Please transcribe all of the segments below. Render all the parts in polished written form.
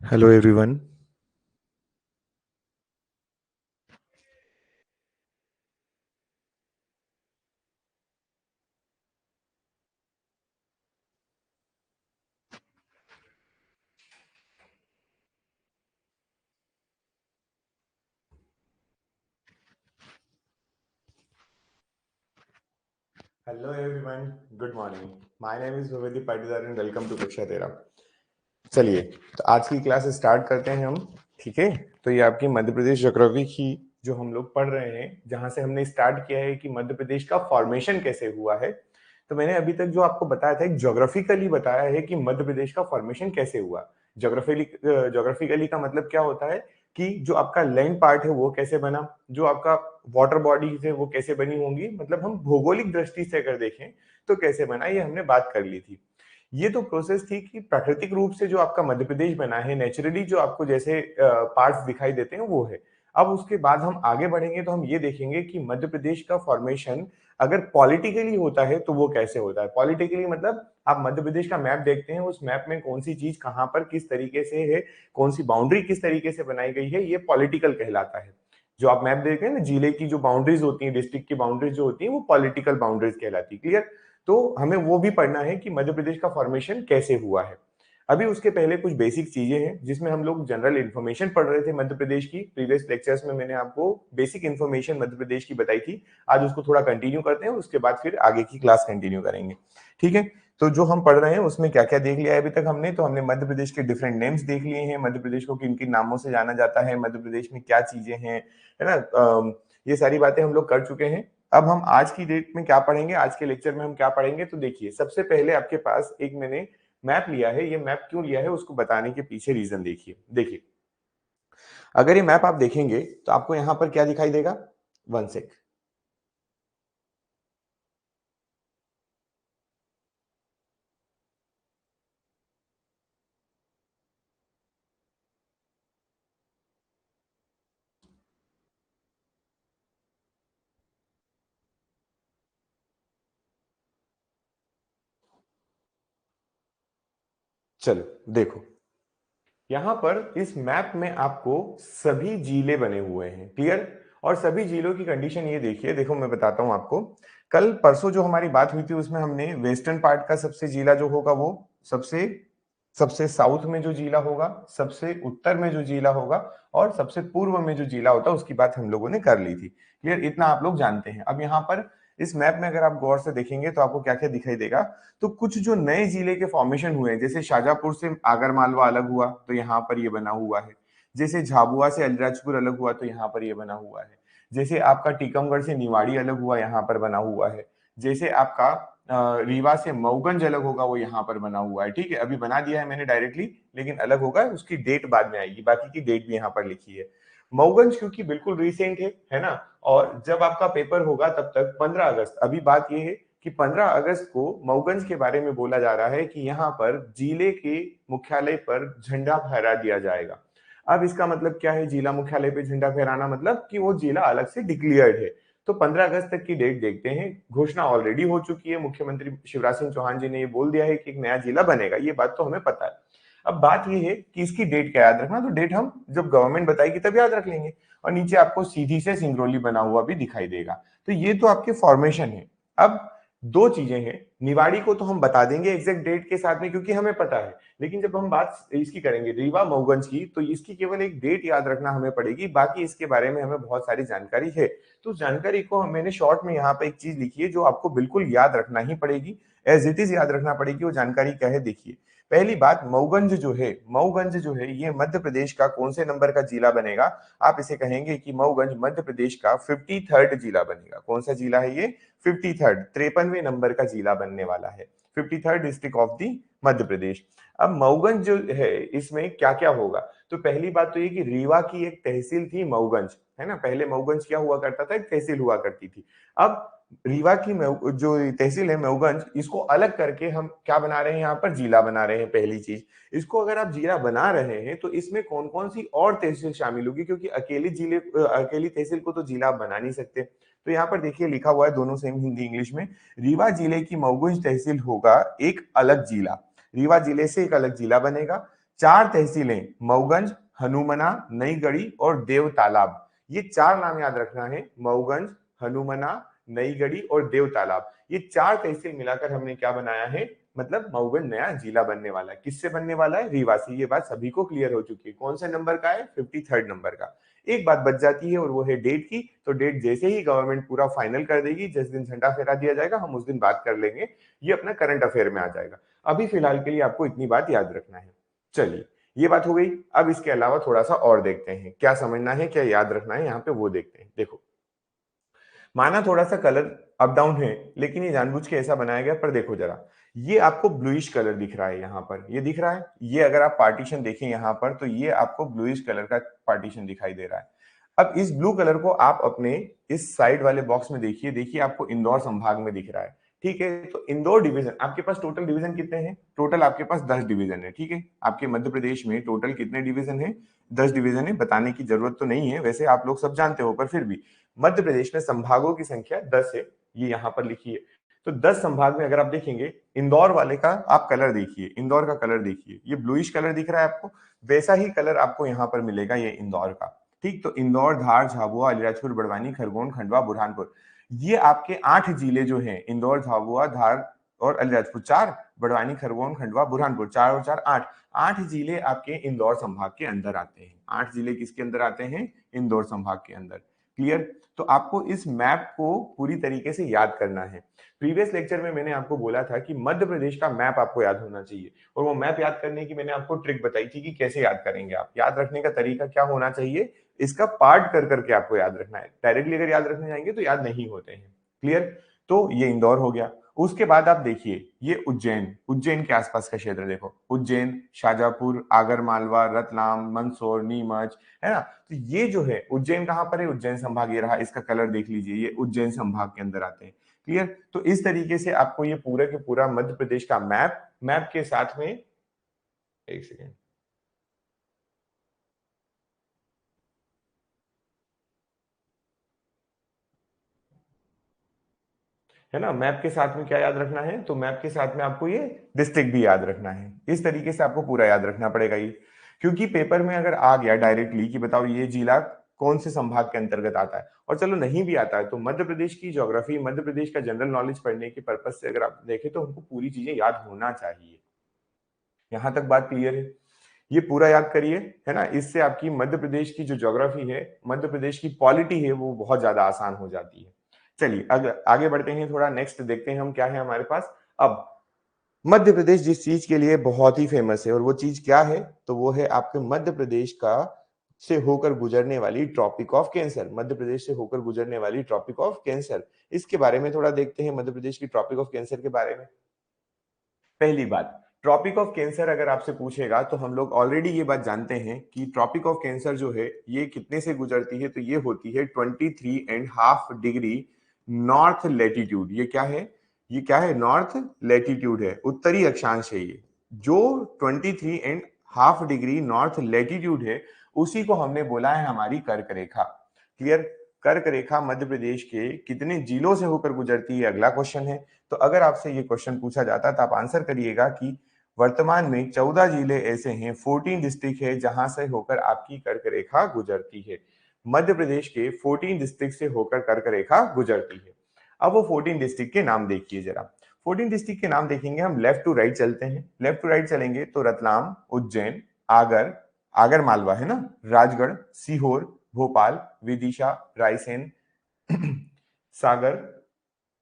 Hello everyone. Hello everyone. Good morning. My name is Bhavedi Patidar and welcome to कक्षा 13। चलिए, तो आज की क्लास स्टार्ट करते हैं हम। ठीक है, तो ये आपकी मध्य प्रदेश ज्योग्राफी की जो हम लोग पढ़ रहे हैं, जहां से हमने स्टार्ट किया है कि मध्य प्रदेश का फॉर्मेशन कैसे हुआ है। तो मैंने अभी तक जो आपको बताया था, एक ज्योग्राफिकली बताया है कि मध्य प्रदेश का फॉर्मेशन कैसे हुआ। ज्योग्राफिकली का मतलब क्या होता है कि जो आपका लैंड पार्ट है वो कैसे बना, जो आपका वाटर बॉडीज है वो कैसे बनी होंगी, मतलब हम भौगोलिक दृष्टि से अगर देखें तो कैसे बना, ये हमने बात कर ली थी। ये तो प्रोसेस थी कि प्राकृतिक रूप से जो आपका मध्य प्रदेश बना है, नेचुरली जो आपको जैसे पार्ट्स दिखाई देते हैं वो है। अब उसके बाद हम आगे बढ़ेंगे तो हम ये देखेंगे कि मध्य प्रदेश का फॉर्मेशन अगर पॉलिटिकली होता है तो वो कैसे होता है। पॉलिटिकली मतलब आप मध्य प्रदेश का मैप देखते हैं, उस मैप में कौन सी चीज कहां पर किस तरीके से है, कौन सी बाउंड्री किस तरीके से बनाई गई है, ये पॉलिटिकल कहलाता है। जो आप मैप देख रहे हैं ना, जिले की जो बाउंड्रीज होती हैं, डिस्ट्रिक्ट की बाउंड्रीज जो होती हैं, वो पॉलिटिकल बाउंड्रीज कहलाती है। क्लियर? तो हमें वो भी पढ़ना है कि मध्य प्रदेश का फॉर्मेशन कैसे हुआ है। अभी उसके पहले कुछ बेसिक चीजें हैं जिसमें हम लोग जनरल इन्फॉर्मेशन पढ़ रहे थे मध्य प्रदेश की। प्रीवियस लेक्चर्स में मैंने आपको बेसिक इन्फॉर्मेशन मध्य प्रदेश की बताई थी। आज उसको थोड़ा कंटिन्यू करते हैं, उसके बाद फिर आगे की क्लास कंटिन्यू करेंगे। ठीक है, तो जो हम पढ़ रहे हैं उसमें क्या क्या देख लिया है अभी तक हमने। तो हमने मध्य प्रदेश के डिफरेंट नेम्स देख लिए हैं, मध्य प्रदेश को किन किन नामों से जाना जाता है, मध्य प्रदेश में क्या चीजें हैं, है ना। ये सारी बातें हम लोग कर चुके हैं। अब हम आज की डेट में क्या पढ़ेंगे, आज के लेक्चर में हम क्या पढ़ेंगे, तो देखिए सबसे पहले आपके पास एक मैंने मैप लिया है। ये मैप क्यों लिया है उसको बताने के पीछे रीजन देखिए। देखिए, अगर ये मैप आप देखेंगे तो आपको यहां पर क्या दिखाई देगा। One sec. चलो देखो, यहां पर इस मैप में आपको सभी जिले बने हुए हैं। क्लियर? और सभी जिलों की कंडीशन ये देखिए, देखो मैं बताता हूं आपको। कल परसों जो हमारी बात हुई थी उसमें हमने वेस्टर्न पार्ट का सबसे जिला जो होगा वो सबसे सबसे साउथ में जो जिला होगा, सबसे उत्तर में जो जिला होगा और सबसे पूर्व में जो जिला होता है उसकी बात हम लोगों ने कर ली थी। क्लियर? इतना आप लोग जानते हैं। अब यहाँ पर इस मैप में अगर आप गौर से देखेंगे तो आपको क्या क्या दिखाई देगा। तो कुछ जो नए जिले के फॉर्मेशन हुए हैं, जैसे शाजापुर से आगर मालवा अलग हुआ तो यहाँ पर ये बना हुआ है। जैसे झाबुआ से अलीराजपुर अलग हुआ तो यहाँ पर ये बना हुआ है। जैसे आपका टीकमगढ़ से निवाड़ी अलग हुआ, यहाँ पर बना हुआ है। जैसे आपका रीवा से मऊगंज अलग होगा, वो यहाँ पर बना हुआ है। ठीक है, अभी बना दिया है मैंने डायरेक्टली, लेकिन अलग होगा, उसकी डेट बाद में आएगी। बाकी की डेट भी यहाँ पर लिखी है। मऊगंज क्योंकि बिल्कुल रिसेंट है ना। और जब आपका पेपर होगा तब तक 15 अगस्त, अभी बात यह है कि 15 अगस्त को मऊगंज के बारे में बोला जा रहा है कि यहाँ पर जिले के मुख्यालय पर झंडा फहरा दिया जाएगा। अब इसका मतलब क्या है, जिला मुख्यालय पे झंडा फहराना मतलब कि वो जिला अलग से डिक्लेयर्ड है। तो 15 अगस्त तक की डेट देखते हैं। घोषणा ऑलरेडी हो चुकी है, मुख्यमंत्री शिवराज सिंह चौहान जी ने ये बोल दिया है कि एक नया जिला बनेगा, ये बात तो हमें पता है। अब बात ये है कि इसकी डेट क्या याद रखना, तो डेट हम जब गवर्नमेंट बताएगी तब याद रख लेंगे। और नीचे आपको सीधी से सिंगरौली बना हुआ भी दिखाई देगा। तो ये तो आपके फॉर्मेशन है। अब दो चीजें हैं, निवाड़ी को तो हम बता देंगे एग्जैक्ट डेट के साथ में क्योंकि हमें पता है। लेकिन जब हम बात इसकी करेंगे रीवा मऊगंज की, तो इसकी केवल एक डेट याद रखना हमें पड़ेगी, बाकी इसके बारे में हमें बहुत सारी जानकारी है। तो जानकारी को मैंने शॉर्ट में यहाँ पे एक चीज लिखी है जो आपको बिल्कुल याद रखना ही पड़ेगी, एज इट इज याद रखना पड़ेगी। वो जानकारी क्या है देखिए। पहली बात, मऊगंज जो है ये मध्य प्रदेश का कौन से नंबर का जिला बनेगा। आप इसे कहेंगे कि मऊगंज मध्य प्रदेश का 53rd जिला बनेगा। कौन सा जिला है ये? 53rd, 53वें नंबर का जिला बनने वाला है। 53rd district of the Madhya Pradesh. अब मऊगंज जो है इसमें क्या क्या होगा, तो पहली बात तो ये कि रीवा की एक तहसील थी मऊगंज, है ना। पहले मऊगंज क्या हुआ करता था, एक तहसील हुआ करती थी। अब रीवा की जो तहसील है मऊगंज, इसको अलग करके हम क्या बना रहे हैं, यहाँ पर जिला बना रहे हैं। पहली चीज, इसको अगर आप जिला बना रहे हैं तो इसमें कौन कौन सी और तहसील शामिल होगी, क्योंकि अकेली तहसील को तो जिला आप बना नहीं सकते। तो यहाँ पर देखिए लिखा हुआ है, दोनों सेम हिंदी इंग्लिश में। रीवा जिले की मऊगंज तहसील होगा एक अलग जिला। रीवा जिले से एक अलग जिला बनेगा। 4 तहसीलें मऊगंज, हनुमना, नईगढ़ी और देव तालाब, ये 4 नाम याद रखना है। मऊगंज, हनुमना, नईगढ़ी और देव तालाब, ये 4 तहसील मिलाकर हमने क्या बनाया है, मतलब मऊगंज नया जिला बनने वाला है। किससे बनने वाला है, रीवा से। ये बात सभी को क्लियर हो चुकी है। कौन से नंबर का है, 53rd नंबर का। एक बात बच जाती है और वो है डेट की। तो डेट जैसे ही गवर्नमेंट पूरा फाइनल कर देगी, जिस दिन झंडा फहरा दिया जाएगा, हम उस दिन बात कर लेंगे, ये अपना करंट अफेयर में आ जाएगा। अभी फिलहाल के लिए आपको इतनी बात याद रखना है। चलिए, ये बात हो गई। अब इसके अलावा थोड़ा सा और देखते हैं, क्या समझना है, क्या याद रखना है, यहाँ पे वो देखते हैं। देखो, माना थोड़ा सा कलर अप डाउन है, लेकिन ये जानबूझ के ऐसा बनाया गया। पर देखो जरा, ये आपको ब्लूइश कलर दिख रहा है यहाँ पर, ये दिख रहा है। ये अगर आप पार्टीशन देखें यहाँ पर, तो ये आपको ब्लूइश कलर का पार्टीशन दिखाई दे रहा है। अब इस ब्लू कलर को आप अपने इस साइड वाले बॉक्स में देखिए, देखिए आपको इंदौर संभाग में दिख रहा है। ठीक है, तो इंदौर डिवीजन, आपके पास टोटल डिवीजन कितने हैं, टोटल आपके पास 10 डिवीजन है। ठीक है, आपके मध्य प्रदेश में टोटल कितने डिवीजन है, 10 डिवीजन है। बताने की जरूरत तो नहीं है, वैसे आप लोग सब जानते हो, पर फिर भी मध्य प्रदेश में संभागों की संख्या 10 है, ये यहां पर लिखी है। तो 10 संभाग में अगर आप देखेंगे, इंदौर वाले का आप कलर देखिए, इंदौर का कलर देखिए, ये ब्लूइश कलर दिख रहा है आपको, वैसा ही कलर आपको यहाँ पर मिलेगा, ये इंदौर का। ठीक, तो इंदौर, धार, झाबुआ, अलीराजपुर, बड़वानी, खरगोन, खंडवा, बुरहानपुर, ये आपके 8 जिले जो हैं, इंदौर, झाबुआ, धार और अलीराजपुर, 4, बड़वानी, खरगोन, खंडवा, बुरहानपुर, 4 और 4 8, 8 जिले आपके इंदौर संभाग के अंदर आते हैं। 8 जिले किसके अंदर आते हैं, इंदौर संभाग के अंदर। क्लियर? तो आपको इस मैप को पूरी तरीके से याद करना है। प्रीवियस लेक्चर में मैंने आपको बोला था कि मध्य प्रदेश का मैप आपको याद होना चाहिए, और वो मैप याद करने की मैंने आपको ट्रिक बताई थी कि कैसे याद करेंगे आप। याद रखने का तरीका क्या होना चाहिए, इसका पार्ट कर करके आपको याद रखना है। डायरेक्टली अगर याद रखने जाएंगे तो याद नहीं होते हैं। क्लियर? तो ये इंदौर हो गया। उसके बाद आप देखिए, ये उज्जैन, उज्जैन के आसपास का क्षेत्र देखो, उज्जैन, शाजापुर, आगर मालवा, रतलाम, मंदसौर, नीमच, है ना। तो ये जो है उज्जैन कहां पर है, उज्जैन संभाग, ये रहा, इसका कलर देख लीजिए, ये उज्जैन संभाग के अंदर आते हैं। क्लियर? तो इस तरीके से आपको ये पूरा के पूरा मध्य प्रदेश का मैप, मैप के साथ में, एक सेकेंड, है ना, मैप के साथ में क्या याद रखना है, तो मैप के साथ में आपको ये डिस्ट्रिक्ट भी याद रखना है। इस तरीके से आपको पूरा याद रखना पड़ेगा ये, क्योंकि पेपर में अगर आ गया डायरेक्टली कि बताओ ये जिला कौन से संभाग के अंतर्गत आता है, और चलो नहीं भी आता है, तो मध्य प्रदेश की ज्योग्राफी, मध्य प्रदेश का जनरल नॉलेज पढ़ने के पर्पज से अगर आप देखें, तो हमको पूरी चीजें याद होना चाहिए। यहां तक बात क्लियर है? ये पूरा याद करिए, है ना। इससे आपकी मध्य प्रदेश की जो ज्योग्राफी है, मध्य प्रदेश की पॉलिटी है, वो बहुत ज्यादा आसान हो जाती है। चलिए अगर आगे बढ़ते हैं, थोड़ा नेक्स्ट देखते हैं हम क्या है हमारे पास। अब मध्य प्रदेश जिस चीज के लिए बहुत ही फेमस है, और वो चीज क्या है, तो वो है आपके मध्य प्रदेश का से होकर गुजरने वाली tropic of cancer. Madhya Pradesh से होकर गुजरने वाली ट्रॉपिक ऑफ कैंसर, इसके बारे में थोड़ा देखते हैं, मध्य प्रदेश की ट्रॉपिक ऑफ कैंसर के बारे में। पहली बात, ट्रॉपिक ऑफ कैंसर अगर आपसे पूछेगा, तो हम लोग ऑलरेडी ये बात जानते हैं कि ट्रॉपिक ऑफ कैंसर जो है, ये कितने से गुजरती है, तो ये होती है 23.5 डिग्री नॉर्थ लेटीट्यूड। ये क्या है, ये क्या है, नॉर्थ लेटीट्यूड है, उत्तरी अक्षांश है ये। जो 23.5 डिग्री नॉर्थ लेटीट्यूड है, उसी को हमने बोला है हमारी कर्क रेखा। क्लियर? कर्क रेखा मध्य प्रदेश के कितने जिलों से होकर गुजरती है, अगला क्वेश्चन है। तो अगर आपसे ये क्वेश्चन पूछा जाता, तो आप आंसर करिएगा कि वर्तमान में 14 जिले ऐसे हैं, 14 डिस्ट्रिक्ट है, जहां से होकर आपकी कर्क रेखा गुजरती है। मध्य प्रदेश के 14 डिस्ट्रिक्ट से होकर कर्क रेखा गुजरती है। अब वो 14 डिस्ट्रिक्ट के नाम देखिए जरा। 14 डिस्ट्रिक्ट के नाम देखेंगे हम, लेफ्ट टू राइट चलते हैं। लेफ्ट टू राइट चलेंगे तो रतलाम, उज्जैन, आगर, आगर मालवा है ना, राजगढ़, सीहोर, भोपाल, विदिशा, रायसेन, सागर,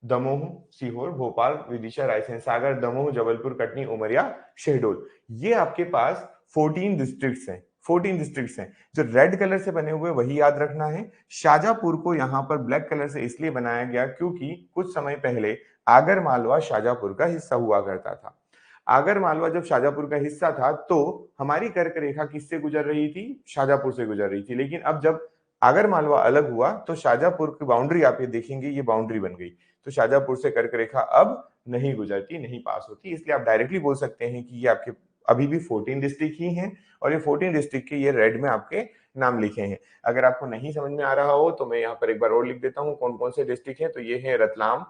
दमोह, सीहोर, भोपाल, विदिशा, रायसेन, सागर, दमोह, जबलपुर, कटनी, उमरिया, शहडोल, ये आपके पास 14 डिस्ट्रिक्ट्स हैं। 14 डिस्ट्रिक्ट्स हैं। जो रेड कलर से बने हुए वही याद रखना है। शाजापुर को यहां पर ब्लैक कलर से इसलिए बनाया गया क्योंकि कुछ समय पहले आगर मालवा शाजापुर का हिस्सा हुआ करता था। आगर मालवा जब शाजापुर का हिस्सा था, तो हमारी कर्क रेखा किससे गुजर रही थी, शाजापुर से गुजर रही थी। लेकिन अब जब आगर मालवा अलग हुआ, तो शाजापुर की बाउंड्री आप ये देखेंगे, ये बाउंड्री बन गई। तो शाजापुर से कर्क रेखा अब नहीं गुजरती, नहीं पास होती, इसलिए आप डायरेक्टली बोल सकते हैं कि ये आपके अभी भी 14 डिस्ट्रिक्ट ही हैं, और ये 14 डिस्ट्रिक्ट के ये रेड में आपके नाम लिखे हैं। अगर आपको नहीं समझ में आ रहा हो, तो मैं यहाँ पर एक बार और लिख देता हूँ कौन कौन से डिस्ट्रिक्ट हैं। तो ये है रतलाम,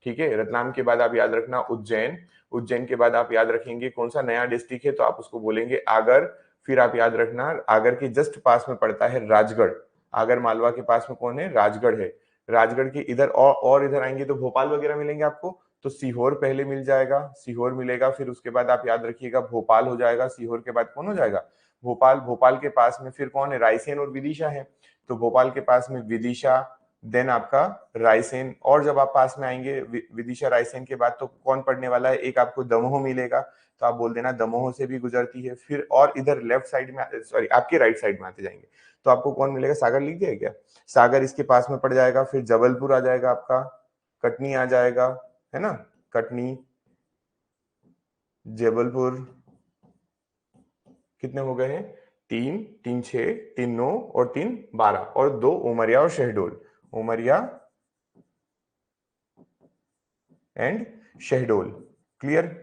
ठीक है, रतलाम के बाद आप याद रखना उज्जैन, उज्जैन के बाद आप याद रखेंगे कौन सा नया डिस्ट्रिक्ट है, तो आप उसको बोलेंगे आगर। फिर आप याद रखना आगर के जस्ट पास में पड़ता है राजगढ़। आगर मालवा के पास में कौन है? राजगढ़ है। राजगढ़ के इधर और इधर आएंगे तो भोपाल वगैरह मिलेंगे आपको। तो सीहोर पहले मिल जाएगा, सीहोर मिलेगा। फिर उसके बाद आप याद रखिएगा भोपाल हो जाएगा। सीहोर के बाद कौन हो जाएगा? भोपाल। भोपाल के पास में फिर कौन है? रायसेन और विदिशा है। तो भोपाल के पास में विदिशा, देन आपका रायसेन। और जब आप पास में आएंगे विदिशा रायसेन के बाद तो कौन पड़ने वाला है? एक आपको दमोह मिलेगा, तो आप बोल देना दमोह से भी गुजरती है। फिर और इधर लेफ्ट साइड में, सॉरी आपके राइट साइड में आते जाएंगे तो आपको कौन मिलेगा? सागर लिख दिया क्या? सागर इसके पास में पड़ जाएगा। फिर जबलपुर आ जाएगा आपका, कटनी आ जाएगा, है ना? कटनी, जबलपुर, कितने हो गए हैं? 3, 3 6, 3 9 और 3 12 और 2 उमरिया और शहडोल। उमरिया एंड शहडोल। क्लियर?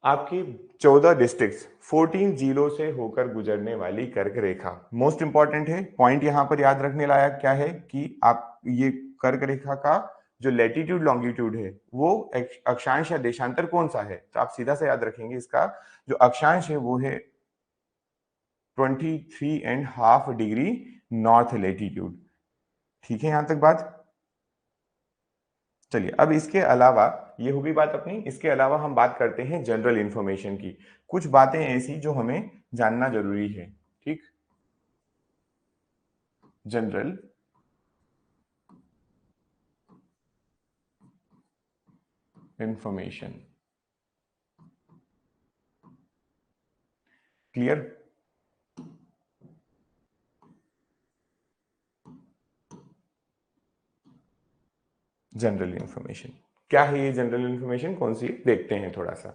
आपकी 14 डिस्ट्रिक्ट्स 14 जिलों से होकर गुजरने वाली कर्क रेखा मोस्ट इंपॉर्टेंट है। पॉइंट यहां पर याद रखने लायक क्या है कि आप ये कर्क रेखा का जो लैटिट्यूड लॉन्गिट्यूड है वो अक्षांश या देशांतर कौन सा है, तो आप सीधा से याद रखेंगे इसका जो अक्षांश है वो है 23.5 डिग्री नॉर्थ लैटिट्यूड। ठीक है यहां तक बात? चलिए अब इसके अलावा, ये होगी बात अपनी, इसके अलावा हम बात करते हैं जनरल इंफॉर्मेशन की। कुछ बातें ऐसी जो हमें जानना जरूरी है। ठीक, general information. Clear? General information क्या है? ये जनरल इंफॉर्मेशन कौन सी देखते हैं थोड़ा सा।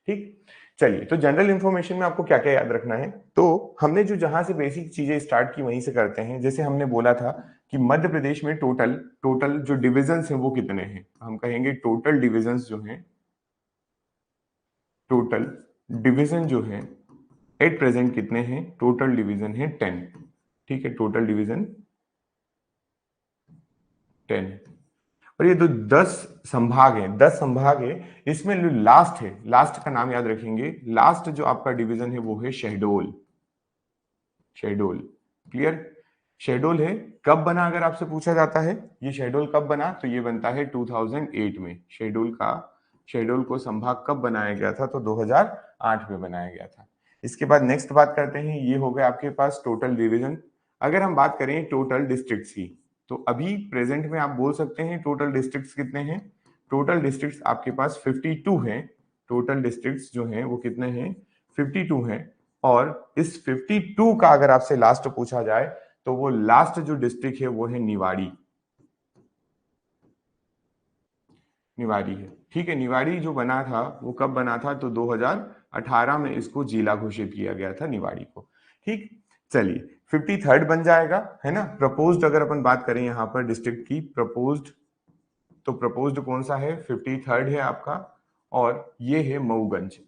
ठीक, चलिए तो जनरल इंफॉर्मेशन में आपको क्या क्या याद रखना है, तो हमने जो जहां से बेसिक चीजें स्टार्ट की वहीं से करते हैं। जैसे हमने बोला था कि मध्य प्रदेश में टोटल टोटल जो डिविजन्स हैं वो कितने हैं, हम कहेंगे टोटल डिविजन्स जो हैं, टोटल डिवीजन जो है एट प्रेजेंट कितने हैं? टोटल डिवीजन है 10। ठीक है, टोटल डिवीजन 10। और ये जो 10 संभाग हैं, 10 संभाग है, इसमें जो लास्ट है, लास्ट का नाम याद रखेंगे। लास्ट जो आपका डिवीजन है वो है शहडोल। शहडोल। क्लियर? शहडोल है, कब बना अगर आपसे पूछा जाता है ये शहडोल कब बना, तो ये बनता है 2008 में। शहडोल को संभाग कब बनाया गया था, तो 2008 में बनाया गया था। इसके बाद नेक्स्ट बात करते हैं, ये हो गया आपके पास टोटल डिवीजन। अगर हम बात करें टोटल डिस्ट्रिक्ट्स की, तो अभी प्रेजेंट में आप बोल सकते हैं टोटल डिस्ट्रिक्ट्स कितने हैं? टोटल डिस्ट्रिक्ट्स आपके पास 52 हैं। टोटल डिस्ट्रिक्ट्स जो हैं वो कितने हैं? 52 हैं। और इस 52 का अगर आपसे लास्ट पूछा जाए तो वो लास्ट जो डिस्ट्रिक्ट है वो है निवाड़ी। निवाड़ी है। ठीक है, निवाड़ी जो बना था वो कब बना था, तो 2018 में इसको जिला घोषित किया गया था निवाड़ी को। ठीक, चलिए 53rd बन जाएगा, है ना? प्रपोज्ड अगर अपन बात करें यहाँ पर डिस्ट्रिक्ट की, प्रपोज्ड, तो प्रपोज्ड कौन सा है? 53rd है आपका, और ये है मऊगंज।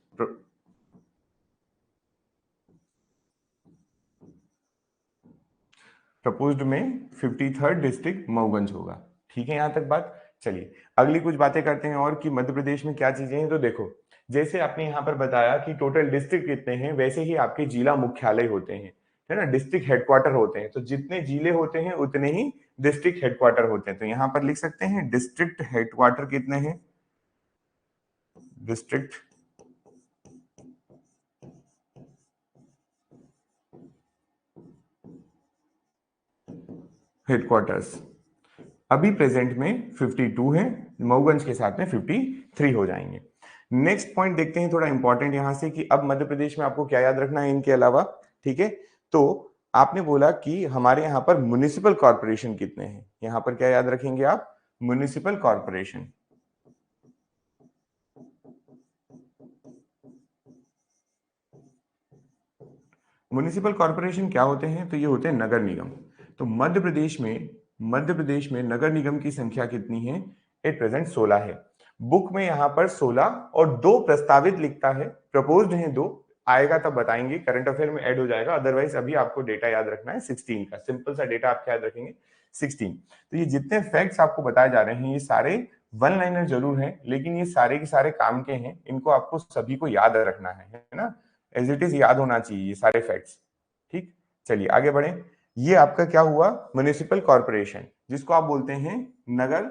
प्रपोज्ड में 53rd डिस्ट्रिक्ट मऊगंज होगा। ठीक है यहां तक बात? चलिए अगली कुछ बातें करते हैं और कि मध्य प्रदेश में क्या चीजें हैं। तो देखो, जैसे आपने यहाँ पर बताया कि टोटल डिस्ट्रिक्ट कितने हैं, वैसे ही आपके जिला मुख्यालय होते हैं, है ना? डिस्ट्रिक्ट हेडक्वार्टर होते हैं। तो जितने जिले होते हैं उतने ही डिस्ट्रिक्ट हेडक्वार्टर होते हैं। तो यहाँ पर लिख सकते हैं डिस्ट्रिक्ट हेडक्वार्टर कितने हैं? डिस्ट्रिक्ट हेडक्वार्टर्स अभी प्रेजेंट में 52 है, मऊगंज के साथ में 53 हो जाएंगे। नेक्स्ट पॉइंट देखते हैं थोड़ा इंपॉर्टेंट यहां से कि अब मध्य प्रदेश में आपको क्या याद रखना है इनके अलावा। ठीक है, तो आपने बोला कि हमारे यहाँ पर म्युनिसिपल कॉर्पोरेशन कितने हैं, यहां पर क्या याद रखेंगे आप? Municipal corporation. म्युनिसिपल कॉर्पोरेशन क्या होते हैं, तो ये होते हैं नगर निगम। तो मध्य प्रदेश में नगर निगम की संख्या कितनी है? एट प्रेजेंट 16 है। बुक में यहां पर 16 और 2 प्रस्तावित लिखता है, प्रपोज्ड है 2, आएगा तब बताएंगे, करंट अफेयर में ऐड हो जाएगा। अदरवाइज अभी आपको डेटा याद रखना है 16 का, सिंपल सा डेटा आप क्या याद रखेंगे? 16। तो ये जितने फैक्ट्स आपको बताए जा रहे हैं ये सारे वन लाइनर जरूर है, लेकिन ये सारे के सारे काम के हैं, इनको आपको सभी को याद रखना है ना, एज इट इज याद होना चाहिए ये सारे फैक्ट्स। ठीक, चलिए आगे बढ़े। ये आपका क्या हुआ, म्युनिसिपल कॉर्पोरेशन, जिसको आप बोलते हैं नगर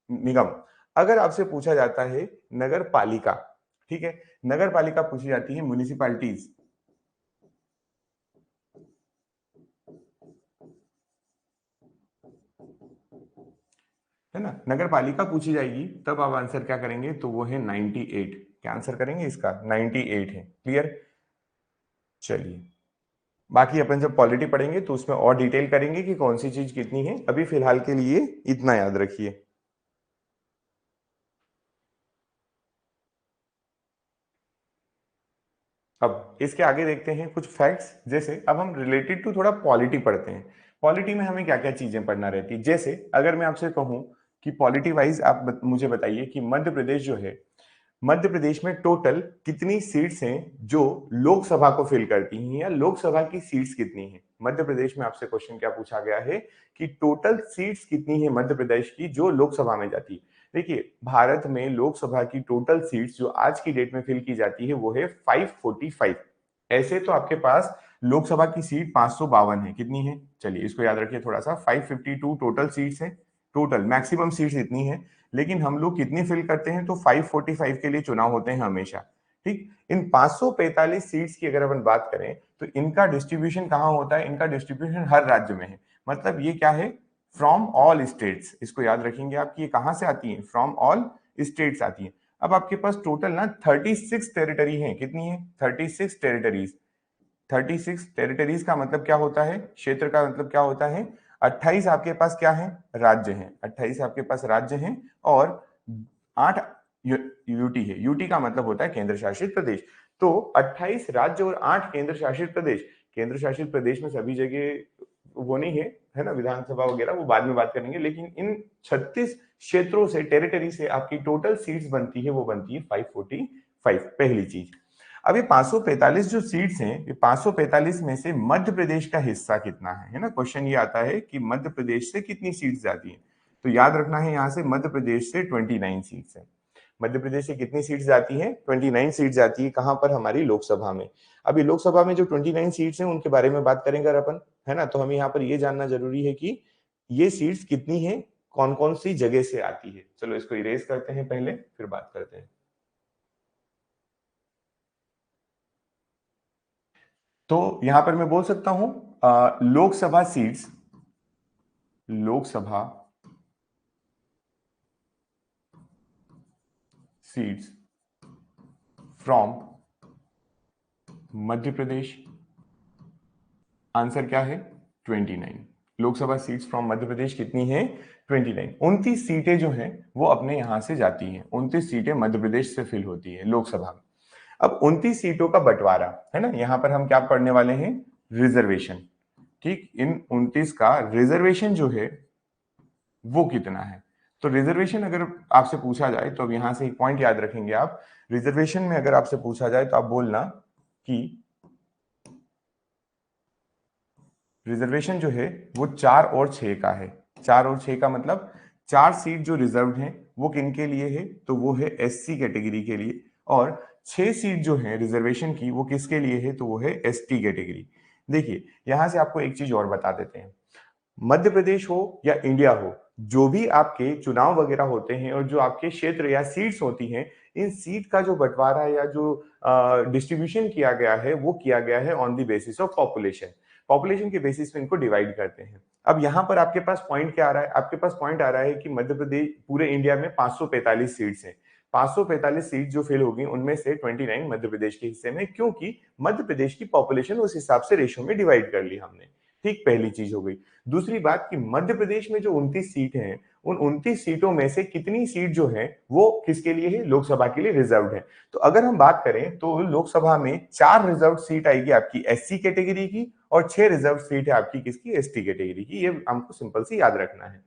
निगम। अगर आपसे पूछा जाता है नगर पालिका, ठीक है, नगर पालिका पूछी जाती है म्युनिसिपैलिटीज, है ना, नगर पालिका पूछी जाएगी तब आप आंसर क्या करेंगे, तो वो है 98। क्या आंसर करेंगे इसका, 98 है। क्लियर, चलिए बाकी अपन जब पॉलिटी पढ़ेंगे तो उसमें और डिटेल करेंगे कि कौन सी चीज कितनी है, अभी फिलहाल के लिए इतना याद रखिए। अब इसके आगे देखते हैं कुछ फैक्ट्स, जैसे अब हम रिलेटेड टू थोड़ा पॉलिटी पढ़ते हैं। पॉलिटी में हमें क्या क्या चीजें पढ़ना रहती है, जैसे अगर मैं आपसे कहूं कि पॉलिटी वाइज आप मुझे बताइए कि मध्य प्रदेश जो है, मध्य प्रदेश में टोटल कितनी सीट्स हैं जो लोकसभा को फिल करती हैं, या लोकसभा की सीट्स कितनी हैं। मध्य प्रदेश में आपसे क्वेश्चन क्या पूछा गया है कि टोटल सीट्स कितनी है मध्य प्रदेश की जो लोकसभा में जाती है। देखिए भारत में लोकसभा की टोटल सीट्स जो आज की डेट में फिल की जाती है वो है 545। ऐसे तो आपके पास लोकसभा की सीट 552 है, कितनी है, चलिए इसको याद रखिए थोड़ा सा, 552 टोटल सीट्स है, टोटल मैक्सिमम सीट्स इतनी है, लेकिन हम लोग कितनी फिल करते हैं, तो 545 के लिए चुनाव होते हैं हमेशा। ठीक, इन 545 सीट्स की अगर अपन बात करें तो इनका डिस्ट्रीब्यूशन कहां होता है, इनका डिस्ट्रीब्यूशन हर राज्य में है। मतलब ये क्या है, फ्रॉम ऑल स्टेट्स, इसको याद रखेंगे आप कि ये कहां से आती है, फ्रॉम ऑल स्टेट्स आती है। अब आपके पास टोटल ना 36 टेरिटरी है, कितनी है, 36 टेरिटरीज। 36 टेरिटरीज का मतलब क्या होता है, क्षेत्र का मतलब क्या होता है, 28 आपके पास क्या है, राज्य हैं, 28 आपके पास राज्य हैं, और 8 यूटी है। यूटी का मतलब होता है केंद्र शासित प्रदेश। तो 28 राज्य और 8 केंद्र शासित प्रदेश। केंद्र शासित प्रदेश में सभी जगह वो नहीं है ना, विधानसभा वगैरह, वो बाद में बात करेंगे, लेकिन इन 36 क्षेत्रों से, टेरिटरी से आपकी टोटल सीट्स बनती है, वो बनती है 545, पहली चीज। अब ये 545 जो सीट्स हैं, ये 545 में से मध्य प्रदेश का हिस्सा कितना है ना, क्वेश्चन ये आता है कि मध्य प्रदेश से कितनी सीट्स जाती हैं। तो याद रखना है यहां से मध्य प्रदेश से 29 सीट्स है। मध्य प्रदेश से कितनी सीट्स जाती हैं, 29 सीट जाती है, कहां पर, हमारी लोकसभा में। अभी लोकसभा में जो 29 सीट्स हैं उनके बारे में बात करेंगे अगर अपन, है ना, तो हमें यहाँ पर ये जानना जरूरी है कि ये सीट्स कितनी है, कौन कौन सी जगह से आती है। चलो इसको इरेज करते हैं पहले, फिर बात करते हैं। तो यहां पर मैं बोल सकता हूं Lok Sabha seats, Lok Sabha seats from Madhya Pradesh, answer क्या है, 29। लोकसभा सीट्स फ्रॉम मध्य प्रदेश कितनी है, 29। 29 सीटें जो हैं वो अपने यहां से जाती हैं, 29 सीटें मध्य प्रदेश से फिल होती है लोकसभा में। अब 29 सीटों का बंटवारा, है ना, यहां पर हम क्या पढ़ने वाले हैं, रिजर्वेशन। ठीक, इन 29 का रिजर्वेशन जो है वो कितना है। तो रिजर्वेशन अगर आपसे पूछा जाए तो अब यहां से एक पॉइंट याद रखेंगे आप, रिजर्वेशन में अगर आपसे पूछा जाए तो आप बोलना कि रिजर्वेशन जो है वो 4 और 6 का है। 4 और 6 का मतलब 4 सीट जो रिजर्व हैं वो किन के लिए है, तो वो है एससी कैटेगरी के लिए, और 6 सीट जो है रिजर्वेशन की वो किसके लिए है, तो वो है एसटी कैटेगरी। देखिए यहां से आपको एक चीज और बता देते हैं, मध्य प्रदेश हो या इंडिया हो, जो भी आपके चुनाव वगैरह होते हैं और जो आपके क्षेत्र या सीट्स होती हैं, इन सीट का जो बंटवारा या जो डिस्ट्रीब्यूशन किया गया है वो किया गया है on the basis of population. Population के बेसिस पे इनको डिवाइड करते हैं। अब यहां पर आपके पास पॉइंट क्या आ रहा है, आपके पास पॉइंट आ रहा है कि मध्य प्रदेश, पूरे इंडिया में 545 सीट्स हैं, 545 सीट जो फिल होगी उनमें से 29 मध्य प्रदेश के हिस्से में, क्योंकि मध्य प्रदेश की पॉपुलेशन उस हिसाब से रेशो में डिवाइड कर ली हमने। ठीक, पहली चीज हो गई। दूसरी बात कि मध्य प्रदेश में जो 29 सीट हैं, उन 29 सीटों में से कितनी सीट जो है वो किसके लिए है, लोकसभा के लिए रिजर्व है। तो अगर हम बात करें तो लोकसभा में 4 रिजर्व सीट आएगी आपकी एससी कैटेगरी की, और 6 रिजर्व सीट है आपकी किसकी, एसटी कैटेगरी की। ये हमको सिंपल सी याद रखना है।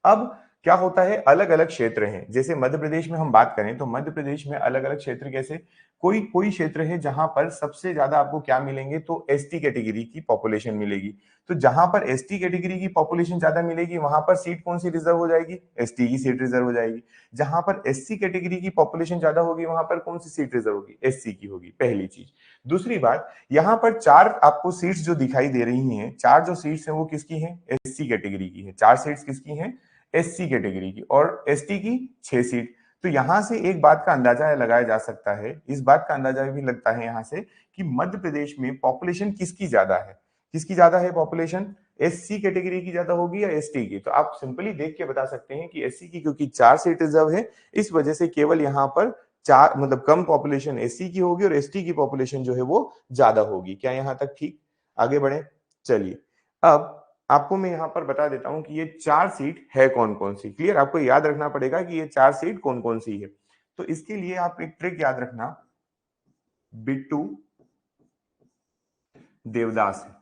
अब क्या होता है, अलग अलग क्षेत्र हैं। जैसे मध्य प्रदेश में हम बात करें तो मध्य प्रदेश में अलग अलग क्षेत्र कैसे, कोई कोई क्षेत्र है जहां पर सबसे ज्यादा आपको क्या मिलेंगे, तो एसटी कैटेगरी की पॉपुलेशन मिलेगी। तो जहां पर एसटी कैटेगरी की पॉपुलेशन ज्यादा मिलेगी वहां पर सीट कौन सी रिजर्व हो जाएगी, एसटी की सीट रिजर्व हो जाएगी। जहां पर एससी कैटेगरी की पॉपुलेशन ज्यादा होगी वहां पर कौन सी सीट रिजर्व होगी, एससी की होगी, पहली चीज। दूसरी बात, यहाँ पर चार आपको सीट्स जो दिखाई दे रही हैं, चार जो सीट्स हैं वो किसकी हैं, एससी कैटेगरी की है। चार सीट्स किसकी हैं, एससी कैटेगरी की, और एसटी की 6 सीट। तो यहां से एक बात का अंदाजा लगाया जा सकता है, इस बात का अंदाजा भी लगता है यहां से कि मध्य प्रदेश में पॉपुलेशन किसकी ज्यादा है, किसकी ज्यादा है पॉपुलेशन, एससी कैटेगरी की ज्यादा होगी या एसटी की। तो आप सिंपली देख के बता सकते हैं कि एससी की, क्योंकि 4 सीट रिजर्व है, इस वजह से केवल यहां पर चार, मतलब कम पॉपुलेशन एससी की होगी और एसटी की पॉपुलेशन जो है वो ज्यादा होगी। क्या यहां तक ठीक, आगे बढ़े, चलिए। अब आपको मैं यहां पर बता देता हूं कि ये 4 सीट है कौन कौन सी। क्लियर, आपको याद रखना पड़ेगा कि ये 4 सीट कौन कौन सी है। तो इसके लिए आप एक ट्रिक याद रखना, बिट्टू देवदास है।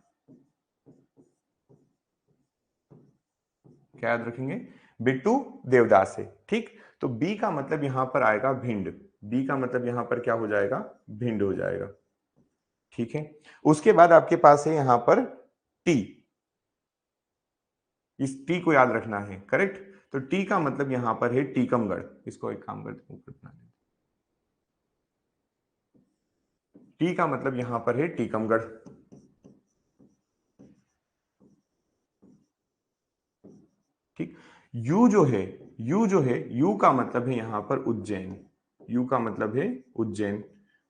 क्या याद रखेंगे, बिट्टू देवदास है, ठीक। तो बी का मतलब यहां पर आएगा भिंड, बी का मतलब यहां पर क्या हो जाएगा, भिंड हो जाएगा, ठीक है। उसके बाद आपके पास है यहां पर टी, इस टी को याद रखना है, करेक्ट। तो टी का मतलब यहां पर है टीकमगढ़, इसको एक काम करते हैं ऊपर बना देते, टी का मतलब यहां पर है टीकमगढ़, ठीक। यू जो है, यू जो है, यू का मतलब है यहां पर उज्जैन, यू का मतलब है उज्जैन।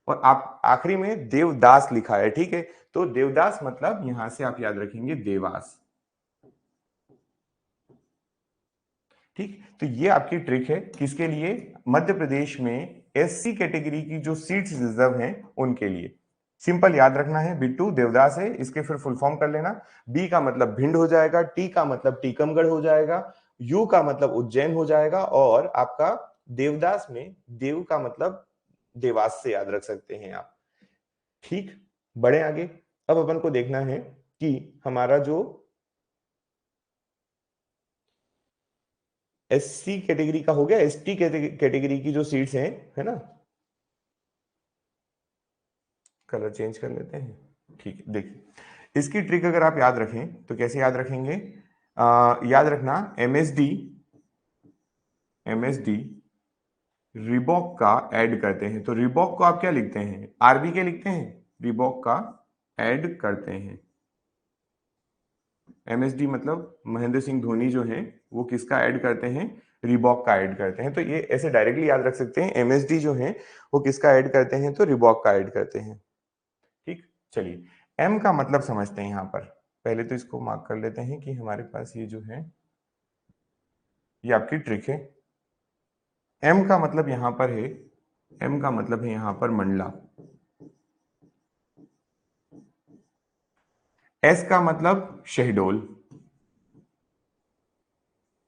और आप आखिरी में देवदास लिखा है, ठीक है। तो देवदास मतलब यहां से आप याद रखेंगे देवास, ठीक। तो ये आपकी ट्रिक है किसके लिए, मध्य प्रदेश में एससी कैटेगरी की जो सीट्स रिजर्व हैं उनके लिए। सिंपल याद रखना है, बिट्टू देवदास है, इसके फिर फुल फॉर्म कर लेना। बी का मतलब भिंड हो जाएगा, टी का मतलब टीकमगढ़ हो जाएगा, यू का मतलब उज्जैन हो जाएगा, और आपका देवदास में देव का मतलब देवास से याद रख सकते हैं आप, ठीक। बड़े आगे, अब अपन को देखना है कि हमारा जो एससी कैटेगरी का हो गया, एसटी कैटेगरी की जो सीट्स हैं, है ना, कलर चेंज कर लेते हैं, ठीक है। देखिए इसकी ट्रिक अगर आप याद रखें तो कैसे याद रखेंगे, याद रखना एमएसडी, एमएसडी रिबॉक का ऐड करते हैं। तो रिबॉक को आप क्या लिखते हैं, आरबी के लिखते हैं, रिबॉक का ऐड करते हैं। एमएसडी मतलब महेंद्र सिंह धोनी जो है वो किसका ऐड करते हैं, रिबॉक का ऐड करते हैं। तो ये ऐसे डायरेक्टली याद रख सकते हैं, एमएसडी जो है वो किसका ऐड करते हैं, तो रिबॉक का ऐड करते हैं, ठीक। चलिए एम का मतलब समझते हैं, यहां पर पहले तो इसको मार्क कर लेते हैं कि हमारे पास ये जो है ये आपकी ट्रिक है। एम का मतलब यहां पर है, एम का मतलब है यहां पर मंडला। एस का मतलब शहडोल,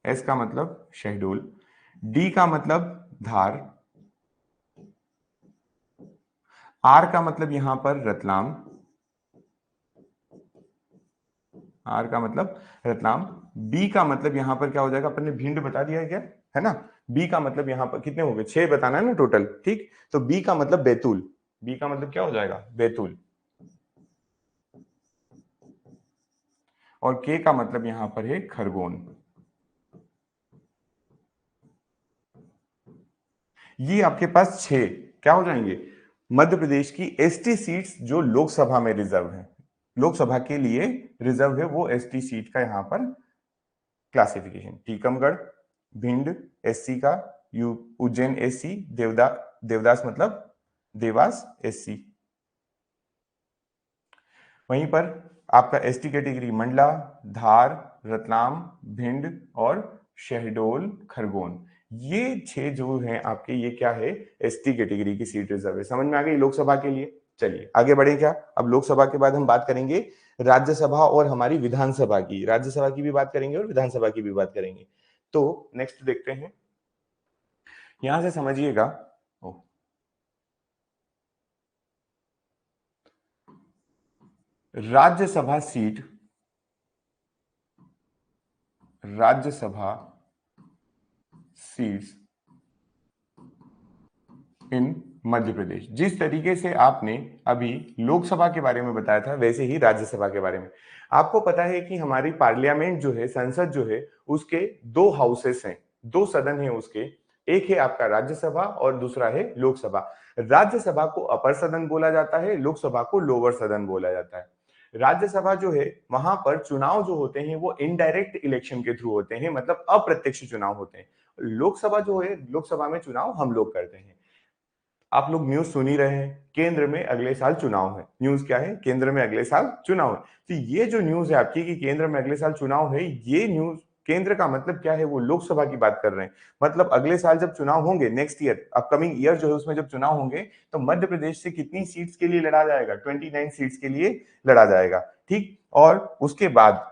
एस का मतलब शहडोल। डी का मतलब धार, आर का मतलब यहां पर रतलाम, आर का मतलब रतलाम। बी का मतलब यहां पर क्या हो जाएगा, अपन ने भिंड बता दिया है क्या, है ना। बी का मतलब यहां पर कितने हो गए, 6 बताना है ना टोटल, ठीक। तो बी का मतलब बैतूल, बी का मतलब क्या हो जाएगा, बैतूल। और के का मतलब यहां पर है खरगोन। ये आपके पास 6 क्या हो जाएंगे, मध्य प्रदेश की एसटी सीट्स जो लोकसभा में रिजर्व है, लोकसभा के लिए रिजर्व है वो एसटी सीट का यहां पर क्लासिफिकेशन। टीकमगढ़, भिंड एससी का, यू उज्जैन एससी, देवदास मतलब देवास एससी। वहीं पर आपका एसटी कैटेगरी मंडला, धार, रतलाम, भिंड और शहडोल, खरगोन। ये 6 जो हैं आपके, ये क्या है, एसटी कैटेगरी की सीट रिजर्व है। समझ में आ गई लोकसभा के लिए। चलिए आगे बढ़े क्या, अब लोकसभा के बाद हम बात करेंगे राज्यसभा और हमारी विधानसभा की, राज्यसभा की भी बात करेंगे और विधानसभा की भी बात करेंगे। तो नेक्स्ट देखते हैं, यहां से समझिएगा, Rajya Sabha seat, Rajya Sabha seats in Madhya Pradesh. जिस तरीके से आपने अभी लोकसभा के बारे में बताया था वैसे ही राज्यसभा के बारे में। आपको पता है कि हमारी पार्लियामेंट जो है, संसद जो है, उसके दो हाउसेस हैं, दो सदन हैं उसके। एक है आपका राज्यसभा और दूसरा है लोकसभा। राज्यसभा को अपर सदन बोला जाता है, लोकसभा को लोअर सदन बोला जाता है। राज्यसभा जो है वहां पर चुनाव जो होते हैं वो इनडायरेक्ट इलेक्शन के थ्रू होते हैं, मतलब अप्रत्यक्ष चुनाव होते हैं। लोकसभा जो है, लोकसभा में चुनाव हम लोग करते हैं। आप लोग न्यूज सुन ही रहे हैं, केंद्र में अगले साल चुनाव है। न्यूज क्या है? केंद्र में अगले साल चुनाव है। तो ये जो न्यूज है आपकी कि केंद्र में अगले साल चुनाव है, ये न्यूज केंद्र का मतलब क्या है? वो लोकसभा की बात कर रहे हैं। मतलब अगले साल जब चुनाव होंगे, नेक्स्ट ईयर, अपकमिंग ईयर जो है उसमें जब चुनाव होंगे, तो मध्य प्रदेश से कितनी सीट्स के लिए लड़ा जाएगा? 29 सीट्स के लिए लड़ा जाएगा। ठीक। और उसके बाद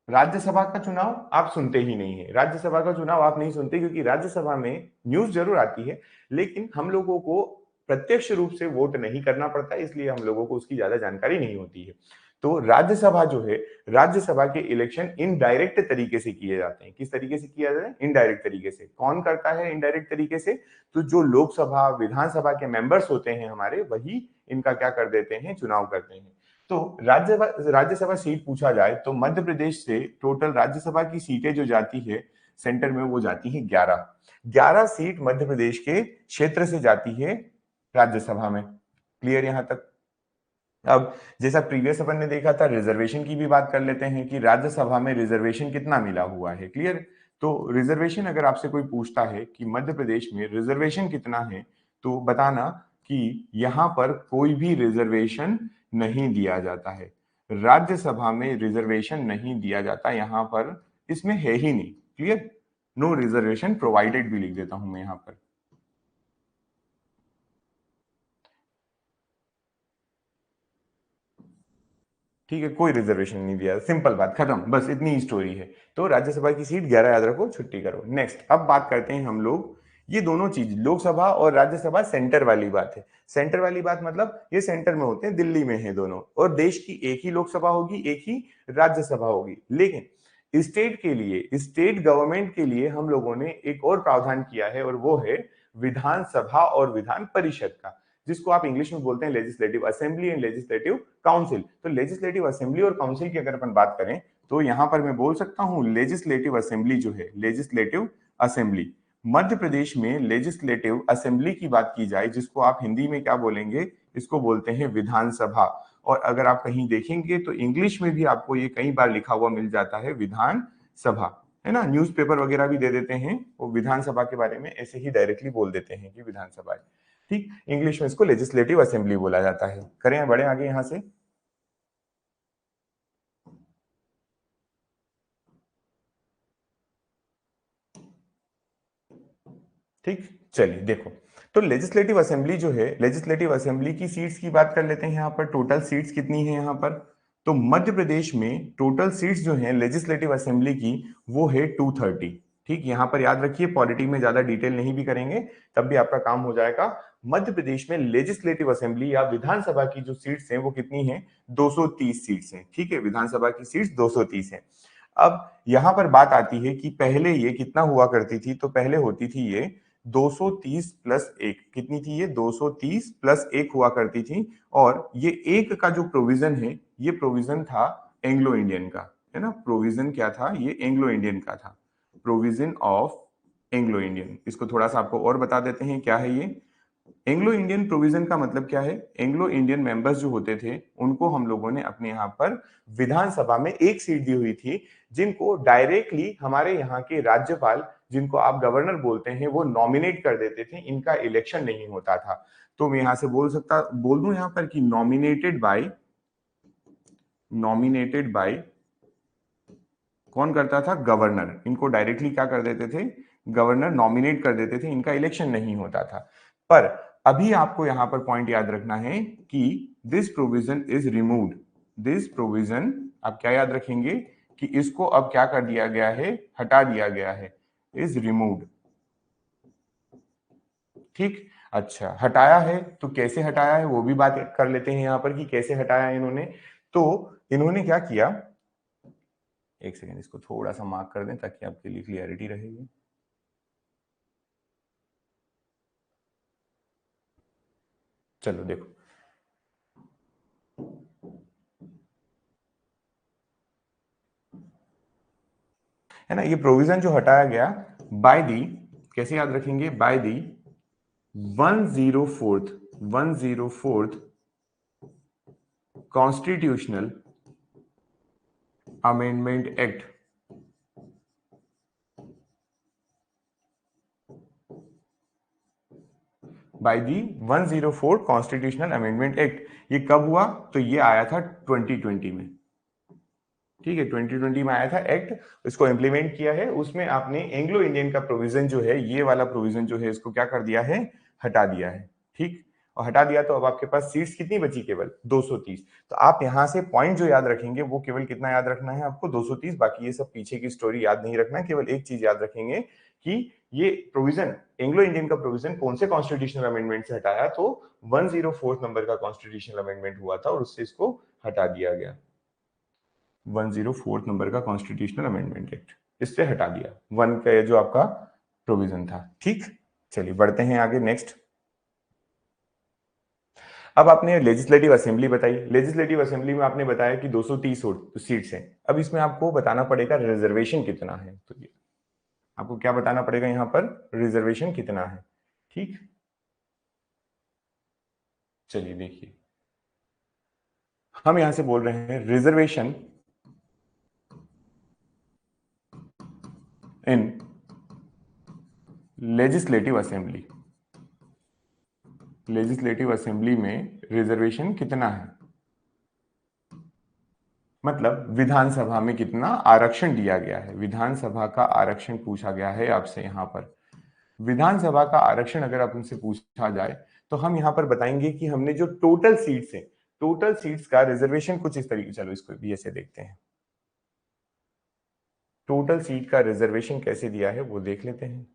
राज्यसभा का चुनाव आप सुनते ही नहीं है। राज्यसभा का चुनाव आप नहीं सुनते क्योंकि राज्यसभा में न्यूज जरूर आती है, लेकिन हम लोगों को प्रत्यक्ष रूप से वोट नहीं करना पड़ता, इसलिए हम लोगों को उसकी ज्यादा जानकारी नहीं होती है। तो राज्यसभा जो है, राज्यसभा के इलेक्शन इनडायरेक्ट तरीके से किए जाते हैं। किस तरीके से किया जाता है? इनडायरेक्ट तरीके से। कौन करता है इनडायरेक्ट तरीके से? तो जो लोकसभा विधानसभा के मेंबर्स होते हैं हमारे, वही इनका क्या कर देते हैं? चुनाव करते हैं। तो राज्यसभा सीट पूछा जाए तो मध्य प्रदेश से टोटल राज्यसभा की सीटें जो जाती है सेंटर में, वो जाती है 11। 11 सीट मध्य प्रदेश के क्षेत्र से जाती है राज्यसभा में। क्लियर यहां तक? अब जैसा प्रीवियस अपन ने देखा था, रिजर्वेशन की भी बात कर लेते हैं कि राज्यसभा में रिजर्वेशन कितना मिला हुआ है। क्लियर? तो रिजर्वेशन अगर आपसे कोई पूछता है कि मध्य प्रदेश में रिजर्वेशन कितना है, तो बताना कि यहां पर कोई भी रिजर्वेशन नहीं दिया जाता है। राज्यसभा में रिजर्वेशन नहीं दिया जाता यहां पर, इसमें है ही नहीं। क्लियर? नो रिजर्वेशन प्रोवाइडेड भी लिख देता हूं मैं यहां पर। ठीक है, कोई रिजर्वेशन नहीं दिया, सिंपल बात, खत्म, बस इतनी ही स्टोरी है। तो राज्यसभा की सीट 11 याद रखो, छुट्टी करो। नेक्स्ट अब बात करते हैं हम लोग, ये दोनों चीज लोकसभा और राज्यसभा सेंटर वाली बात है। सेंटर वाली बात मतलब ये सेंटर में होते हैं, दिल्ली में है दोनों, और देश की एक ही लोकसभा होगी, एक ही राज्यसभा होगी। लेकिन स्टेट के लिए, स्टेट गवर्नमेंट के लिए हम लोगों ने एक और प्रावधान किया है, और वो है विधानसभा और विधान परिषद का, जिसको आप इंग्लिश में बोलते हैं legislative assembly and legislative council. तो लेजिस्लेटिव असेंबली और काउंसिल की अगर अपन बात करें, तो यहां पर मैं बोल सकता हूं लेजिस्लेटिव असेंबली जो है, लेजिस्लेटिव असेंबली मध्य प्रदेश में लेजिस्लेटिव असेंबली की बात की जाए, जिसको आप हिंदी में क्या बोलेंगे? इसको बोलते हैं विधानसभा। और अगर आप कहीं देखेंगे तो इंग्लिश में भी आपको ये कई बार लिखा हुआ मिल जाता है विधानसभा, है ना? न्यूज़पेपर वगैरह भी दे देते हैं, वो विधानसभा के बारे में ऐसे ही डायरेक्टली बोल देते हैं कि विधानसभा है। ठीक, इंग्लिश में इसको लेजिस्लेटिव असेंबली बोला जाता है। करें बढ़े आगे यहां से। ठीक, चलिए देखो, तो लेजिस्लेटिव असेंबली जो है, लेजिस्लेटिव असेंबली की सीट्स की बात कर लेते हैं। यहाँ पर टोटल सीट्स कितनी है यहाँ पर? तो मध्य प्रदेश में टोटल सीट्स जो है लेजिस्लेटिव असेंबली की, वो है 230। ठीक, यहाँ पर याद रखिए, पॉलिटी में ज्यादा डिटेल नहीं भी करेंगे तब भी आपका काम हो जाएगा। मध्य प्रदेश में लेजिस्लेटिव असेंबली या विधानसभा की जो सीट्स हैं वो कितनी है? 230 सीट्स हैं। ठीक है, विधानसभा की सीट्स 230 है। अब यहां पर बात आती है कि पहले ये कितना हुआ करती थी, तो पहले होती थी ये 230 प्लस एक। कितनी थी ये? 230 प्लस एक हुआ करती थी। और ये एक का जो प्रोविजन है, ये प्रोविजन था एंग्लो इंडियन का, है ना? प्रोविजन क्या था? ये एंग्लो इंडियन का था, प्रोविजन ऑफ एंग्लो इंडियन। इसको थोड़ा सा आपको और बता देते हैं क्या है ये। एंग्लो इंडियन प्रोविजन का मतलब क्या है? एंग्लो इंडियन मेंबर्स जो होते थे, उनको हम लोगों ने अपने यहाँ पर विधानसभा में एक सीट दी हुई थी, जिनको डायरेक्टली हमारे यहाँ के राज्यपाल, जिनको आप गवर्नर बोलते हैं, वो नॉमिनेट कर देते थे। इनका इलेक्शन नहीं होता था। तो मैं यहां से बोल दूं यहाँ पर कि नॉमिनेटेड बाय कौन करता था? गवर्नर। इनको डायरेक्टली क्या कर देते थे? गवर्नर नॉमिनेट कर देते थे, इनका इलेक्शन नहीं होता था। पर अभी आपको यहां पर पॉइंट याद रखना है कि this provision is removed. This provision, आप क्या याद रखेंगे कि इसको अब क्या कर दिया गया है? हटा दिया गया है, इज रिमूव्ड। ठीक, अच्छा, हटाया है तो कैसे हटाया है वो भी बात कर लेते हैं यहां पर कि कैसे हटाया है इन्होंने। तो इन्होंने क्या किया, एक सेकेंड, इसको थोड़ा सा मार्क कर दें ताकि आपके लिए क्लियरिटी रहेगी। चलो देखो, है ना, ये प्रोविजन जो हटाया गया बाय दी, कैसे याद रखेंगे, by the 104th constitutional amendment act, by the 104 constitutional amendment act. ये कब हुआ, तो ये आया था 2020 में, ठीक है, 2020 में आया था एक्ट, इसको इंप्लीमेंट किया है। उसमें आपने एंग्लो इंडियन का प्रोविजन जो है, ये वाला प्रोविजन जो है, इसको क्या कर दिया है, हटा दिया है, ठीक। और हटा दिया तो अब आपके पास सीट्स कितनी बची, केवल 230। तो आप यहां से पॉइंट जो याद रखेंगे वो केवल कितना याद रखना है आपको, 230। बाकी ये सब पीछे की स्टोरी याद नहीं रखना, केवल एक चीज याद रखेंगे कि ये प्रोविजन, एंग्लो इंडियन का प्रोविजन कौन से कॉन्स्टिट्यूशनल अमेंडमेंट से हटाया, तो 104 नंबर का कॉन्स्टिट्यूशनल अमेंडमेंट हुआ था और उससे इसको हटा दिया गया। 104 नंबर का कॉन्स्टिट्यूशनल अमेंडमेंट एक्ट, इससे हटा दिया वन का जो आपका प्रोविजन था, ठीक। चलिए बढ़ते हैं आगे, नेक्स्ट। अब आपने लेजिस्लेटिव असेंबली बताई, लेजिस्लेटिव असेंबली में आपने बताया कि 230 सीट्स हैं। अब इसमें आपको बताना पड़ेगा रिजर्वेशन कितना है, तो ये आपको क्या बताना पड़ेगा यहां पर, रिजर्वेशन कितना है, ठीक। चलिए देखिए, हम यहां से बोल रहे हैं reservation in legislative assembly, legislative assembly में रिजर्वेशन कितना है, मतलब विधानसभा में कितना आरक्षण दिया गया है, विधानसभा का आरक्षण पूछा गया है आपसे यहां पर। विधानसभा का आरक्षण अगर आप उनसे पूछा जाए तो हम यहां पर बताएंगे कि हमने जो टोटल सीट्स है, टोटल सीट्स का रिजर्वेशन कुछ इस तरीके, चलो इसको भी ऐसे देखते हैं, टोटल सीट का रिजर्वेशन कैसे दिया है वो देख लेते हैं।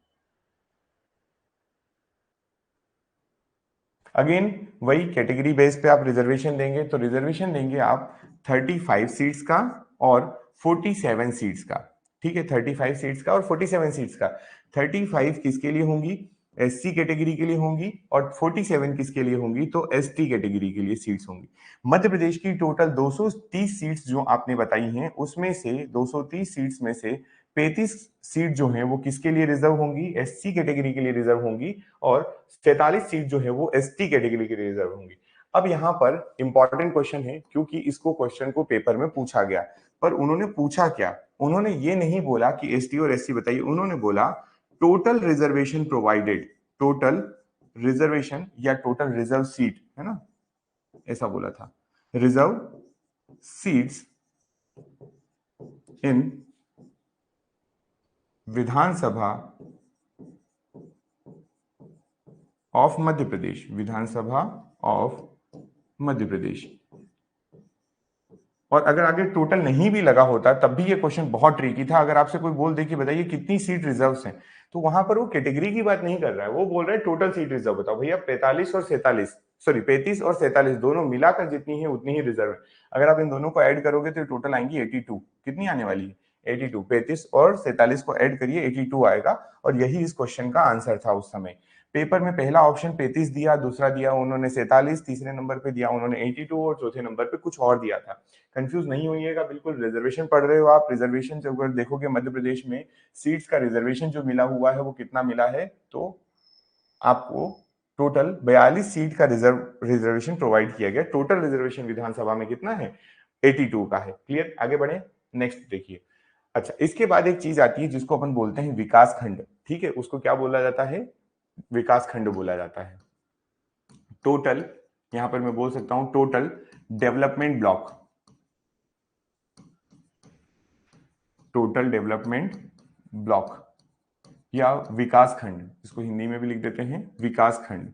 अगेन वही कैटेगरी बेस पे आप रिजर्वेशन देंगे, तो रिजर्वेशन देंगे आप 35 सीट्स का और 47 सीट्स का, ठीक है, 35 सीट्स का और 47 सीट्स का। 35 किसके लिए होंगी, एससी कैटेगरी के लिए होंगी, और 47 किसके लिए होंगी, तो एसटी कैटेगरी के लिए सीट्स होंगी। मध्य प्रदेश की टोटल 230 सीट्स जो आपने बताई हैं, उसमें से 230 सीट्स में से 35 सीट जो है वो किसके लिए रिजर्व होंगी, एससी कैटेगरी के लिए रिजर्व होंगी, और 47 सीट जो है वो एसटी कैटेगरी के लिए रिजर्व होंगी। अब यहाँ पर इंपॉर्टेंट क्वेश्चन है, क्योंकि इसको क्वेश्चन को पेपर में पूछा गया, पर उन्होंने पूछा क्या, उन्होंने ये नहीं बोला कि एसटी और एससी बताइए, उन्होंने बोला total reservation provided, total reservation या टोटल रिजर्व सीट, है ना, ऐसा बोला था, reserve seats in Vidhan Sabha of Madhya Pradesh, Vidhan Sabha of Madhya Pradesh. और अगर आगे टोटल नहीं भी लगा होता तब भी ये क्वेश्चन बहुत ट्रिकी था। अगर आपसे कोई बोल दे कि बताइए कितनी सीट रिजर्व्स हैं, तो वहां पर वो कैटेगरी की बात नहीं कर रहा है, वो बोल रहा है टोटल सीट रिजर्व बताओ भैया, 45 और 47, सॉरी 35 और 47 दोनों मिलाकर जितनी है उतनी ही रिजर्व है। अगर आप इन दोनों को ऐड करोगे तो टोटल आएंगी 82, कितनी आने वाली है 82, 35 और 47 को ऐड करिए 82 आएगा, और यही इस क्वेश्चन का आंसर था उस समय। पेपर में पहला ऑप्शन 35 दिया, दूसरा दिया उन्होंने 47, तीसरे नंबर पे दिया उन्होंने 82 और चौथे नंबर पे कुछ और दिया था। कंफ्यूज नहीं होइएगा, बिल्कुल रिजर्वेशन पढ़ रहे हो आप, रिजर्वेशन से अगर देखोगे मध्य प्रदेश में सीट्स का रिजर्वेशन जो मिला हुआ है वो कितना मिला है, तो आपको टोटल 42 सीट का रिजर्वेशन प्रोवाइड किया गया। टोटल रिजर्वेशन विधानसभा में कितना है, 82 का है। क्लियर, आगे बढ़े, नेक्स्ट देखिए। अच्छा, इसके बाद एक चीज आती है जिसको अपन बोलते हैं विकास खंड, ठीक है, उसको क्या बोला जाता है, विकास खंड बोला जाता है। टोटल, यहां पर मैं बोल सकता हूं total development block, total development block या विकास खंड, इसको हिंदी में भी लिख देते हैं विकास खंड।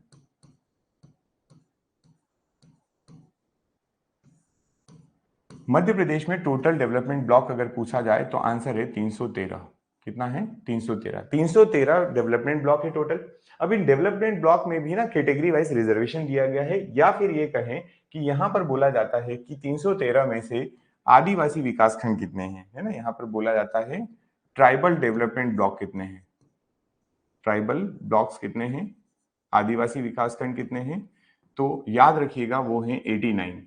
मध्य प्रदेश में टोटल डेवलपमेंट ब्लॉक अगर पूछा जाए तो आंसर है 313। कितना है, 313, 313 डेवलपमेंट ब्लॉक है टोटल। अब इन डेवलपमेंट ब्लॉक में भी ना कैटेगरी वाइज रिजर्वेशन दिया गया है, या फिर ये कहें कि यहां पर बोला जाता है कि 313 में से आदिवासी विकास खंड कितने हैं, है ना, यहां पर बोला जाता है ट्राइबल डेवलपमेंट ब्लॉक कितने हैं, ट्राइबल ब्लॉक्स कितने हैं, आदिवासी विकास खंड कितने हैं, तो याद रखिएगा वो है 89,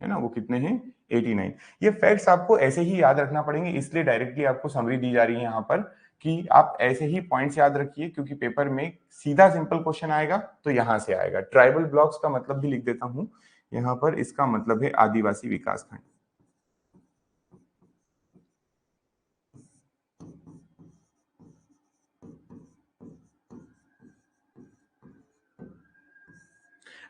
है ना, वो कितने हैं 89। ये फैक्ट्स आपको ऐसे ही याद रखना पड़ेंगे, इसलिए डायरेक्टली आपको समरी दी जा रही है यहाँ पर कि आप ऐसे ही पॉइंट्स याद रखिए, क्योंकि पेपर में सीधा सिंपल क्वेश्चन आएगा तो यहां से आएगा। ट्राइबल ब्लॉक्स का मतलब भी लिख देता हूं यहाँ पर, इसका मतलब है आदिवासी विकास खंड।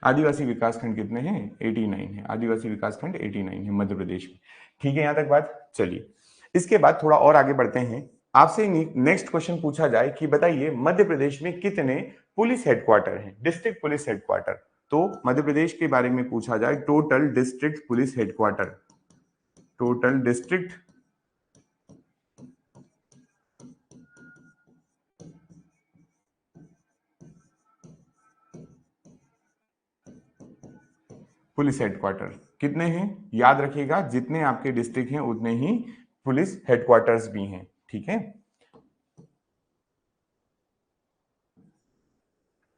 आदिवासी विकासखंड कितने हैं 89 है, आदिवासी विकासखंड 89 है मध्य प्रदेश में। ठीक है, यहां तक बात। चलिए इसके बाद थोड़ा और आगे बढ़ते हैं। आपसे नेक्स्ट क्वेश्चन पूछा जाए कि बताइए मध्य प्रदेश में कितने पुलिस हेडक्वार्टर हैं, डिस्ट्रिक्ट पुलिस हेडक्वार्टर। तो मध्य प्रदेश के बारे में पूछा जाए, total district police headquarter, total district police headquarter कितने हैं, याद रखिएगा जितने आपके डिस्ट्रिक्ट हैं उतने ही पुलिस हेडक्वार्टर्स भी हैं। ठीक है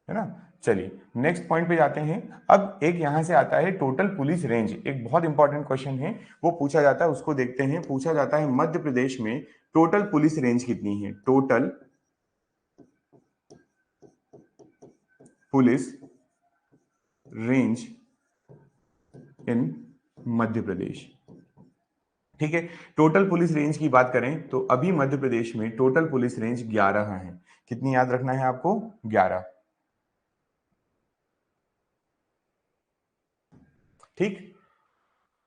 ना। चलिए नेक्स्ट पॉइंट पे जाते हैं। अब एक यहां से आता है टोटल पुलिस रेंज, एक बहुत इंपॉर्टेंट क्वेश्चन है, वो पूछा जाता है, उसको देखते हैं। पूछा जाता है मध्य प्रदेश में टोटल पुलिस रेंज कितनी है, टोटल पुलिस रेंज इन मध्य प्रदेश। ठीक है, टोटल पुलिस रेंज की बात करें तो अभी मध्य प्रदेश में टोटल पुलिस रेंज 11 है। कितनी याद रखना है आपको, 11। ठीक,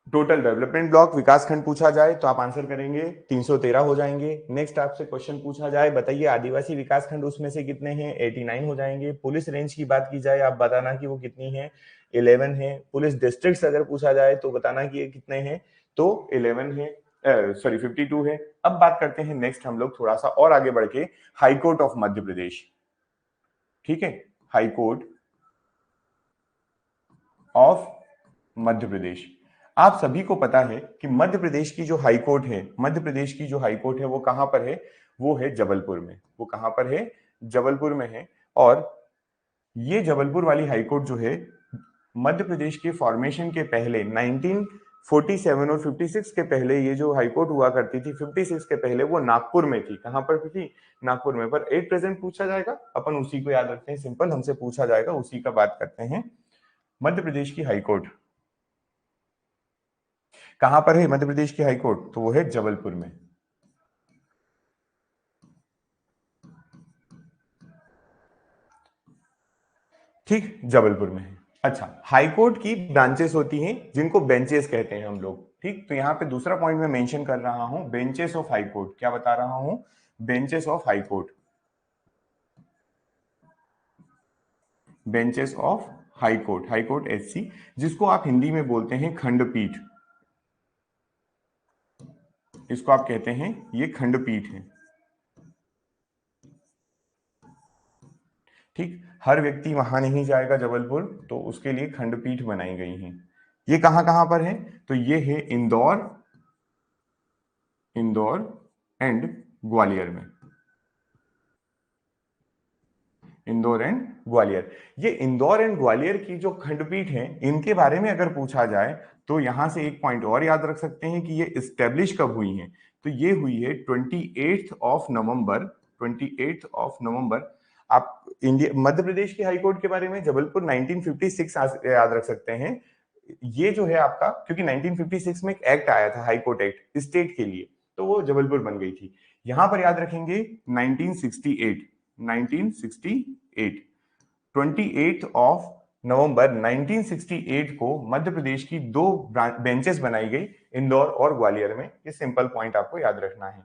टोटल डेवलपमेंट ब्लॉक विकासखंड पूछा जाए तो आप आंसर करेंगे 313 हो जाएंगे। नेक्स्ट आपसे क्वेश्चन पूछा जाए बताइए आदिवासी विकासखंड उसमें से कितने हैं, 89 हो जाएंगे। पुलिस रेंज की बात की जाए आप बताना कि वो कितनी है, 11 है। पुलिस डिस्ट्रिक्ट्स अगर पूछा जाए तो बताना कि ये कितने हैं, तो 11 है, सॉरी 52 है। अब बात करते हैं नेक्स्ट हम लोग थोड़ा सा और आगे बढ़ के हाईकोर्ट ऑफ मध्य प्रदेश। ठीक है, हाईकोर्ट ऑफ मध्य प्रदेश। आप सभी को पता है कि मध्य प्रदेश की जो हाई कोर्ट है, मध्य प्रदेश की जो हाई कोर्ट है वो कहां पर है, वो है जबलपुर में। वो कहां पर है, जबलपुर में है। और ये जबलपुर वाली हाई कोर्ट जो है मध्य प्रदेश के फॉर्मेशन के पहले 1947 और 56 के पहले ये जो हाई कोर्ट हुआ करती थी 56 के पहले वो नागपुर में थी। कहां पर थी, नागपुर में। पर एट प्रेजेंट पूछा जाएगा, अपन उसी को याद रखते हैं, सिंपल हमसे पूछा जाएगा उसी का बात करते हैं। मध्य प्रदेश की हाई कोर्ट कहां पर है, मध्य प्रदेश की हाईकोर्ट, तो वो है जबलपुर में। ठीक, जबलपुर में है। अच्छा, हाईकोर्ट की ब्रांचेस होती हैं जिनको बेंचेस कहते हैं हम लोग। ठीक, तो यहां पे दूसरा पॉइंट मैं मेंशन कर रहा हूं, बेंचेस ऑफ हाईकोर्ट। क्या बता रहा हूं, benches of high court, benches of high court, high court HC, जिसको आप हिंदी में बोलते हैं खंडपीठ। इसको आप कहते हैं ये खंडपीठ है। ठीक, हर व्यक्ति वहां नहीं जाएगा जबलपुर, तो उसके लिए खंडपीठ बनाई गई हैं। ये कहां कहां पर है, तो ये है इंदौर, इंदौर एंड ग्वालियर में, इंदौर एंड ग्वालियर। ये इंदौर एंड ग्वालियर की जो खंडपीठ है इनके बारे में अगर पूछा जाए तो यहां से एक पॉइंट और याद रख सकते हैं कि ये इस्टेब्लिश कब हुई है, तो ये हुई है 28 ऑफ नवंबर, 28 ऑफ नवंबर। आप इंडिया मध्य प्रदेश की हाईकोर्ट के बारे में जबलपुर 1956 याद रख सकते हैं। ये जो है आपका, क्योंकि 1956 में एक एक्ट आया था, हाईकोर्ट एक्ट स्टेट के लिए, तो वो जबलपुर बन गई थी। यहां पर याद रखेंगे 1968, 1968, 28 ऑफ नवंबर 1968 को मध्य प्रदेश की दो बेंचेस बनाई गई, इंदौर और ग्वालियर में। ये सिंपल पॉइंट आपको याद रखना है।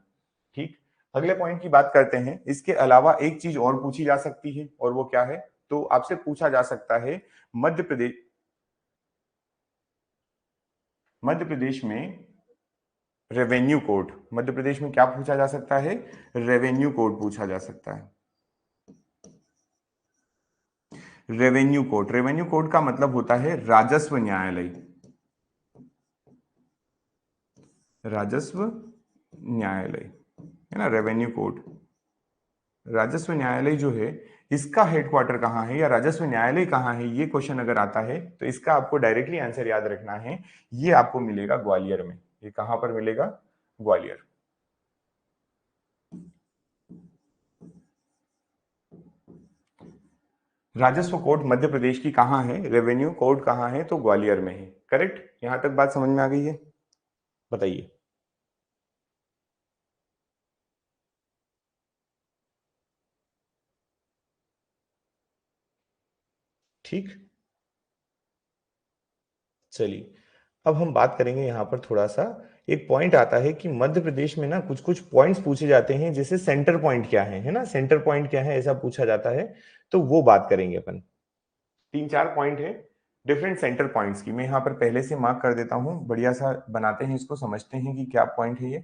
ठीक, अगले पॉइंट की बात करते हैं। इसके अलावा एक चीज और पूछी जा सकती है, और वो क्या है, तो आपसे पूछा जा सकता है मध्य प्रदेश, मध्य प्रदेश में रेवेन्यू कोड, मध्य प्रदेश में क्या पूछा जा सकता है, रेवेन्यू कोड पूछा जा सकता है। रेवेन्यू कोड, रेवेन्यू कोड का मतलब होता है राजस्व न्यायालय, राजस्व न्यायालय, है ना, रेवेन्यू कोड। राजस्व न्यायालय जो है इसका हेडक्वार्टर कहाँ है या राजस्व न्यायालय कहाँ है, ये क्वेश्चन अगर आता है तो इसका आपको डायरेक्टली आंसर याद रखना है, ये आपको मिलेगा ग्वालियर में। ये कहां पर मिलेगा? ग्वालियर। राजस्व कोर्ट मध्य प्रदेश की कहाँ है, रेवेन्यू कोर्ट कहाँ है, तो ग्वालियर में है। करेक्ट? यहां तक बात समझ में आ गई है? बताइए। ठीक। चलिए, अब हम बात करेंगे यहाँ पर थोड़ा सा। एक पॉइंट आता है कि मध्य प्रदेश में ना कुछ कुछ पॉइंट्स पूछे जाते हैं, जैसे सेंटर पॉइंट क्या है ना, सेंटर पॉइंट क्या है ऐसा पूछा जाता है, तो वो बात करेंगे अपन। तीन चार पॉइंट है डिफरेंट सेंटर पॉइंट्स की, मैं यहाँ पर पहले से मार्क कर देता हूँ, बढ़िया सा बनाते हैं इसको, समझते हैं कि क्या पॉइंट है ये।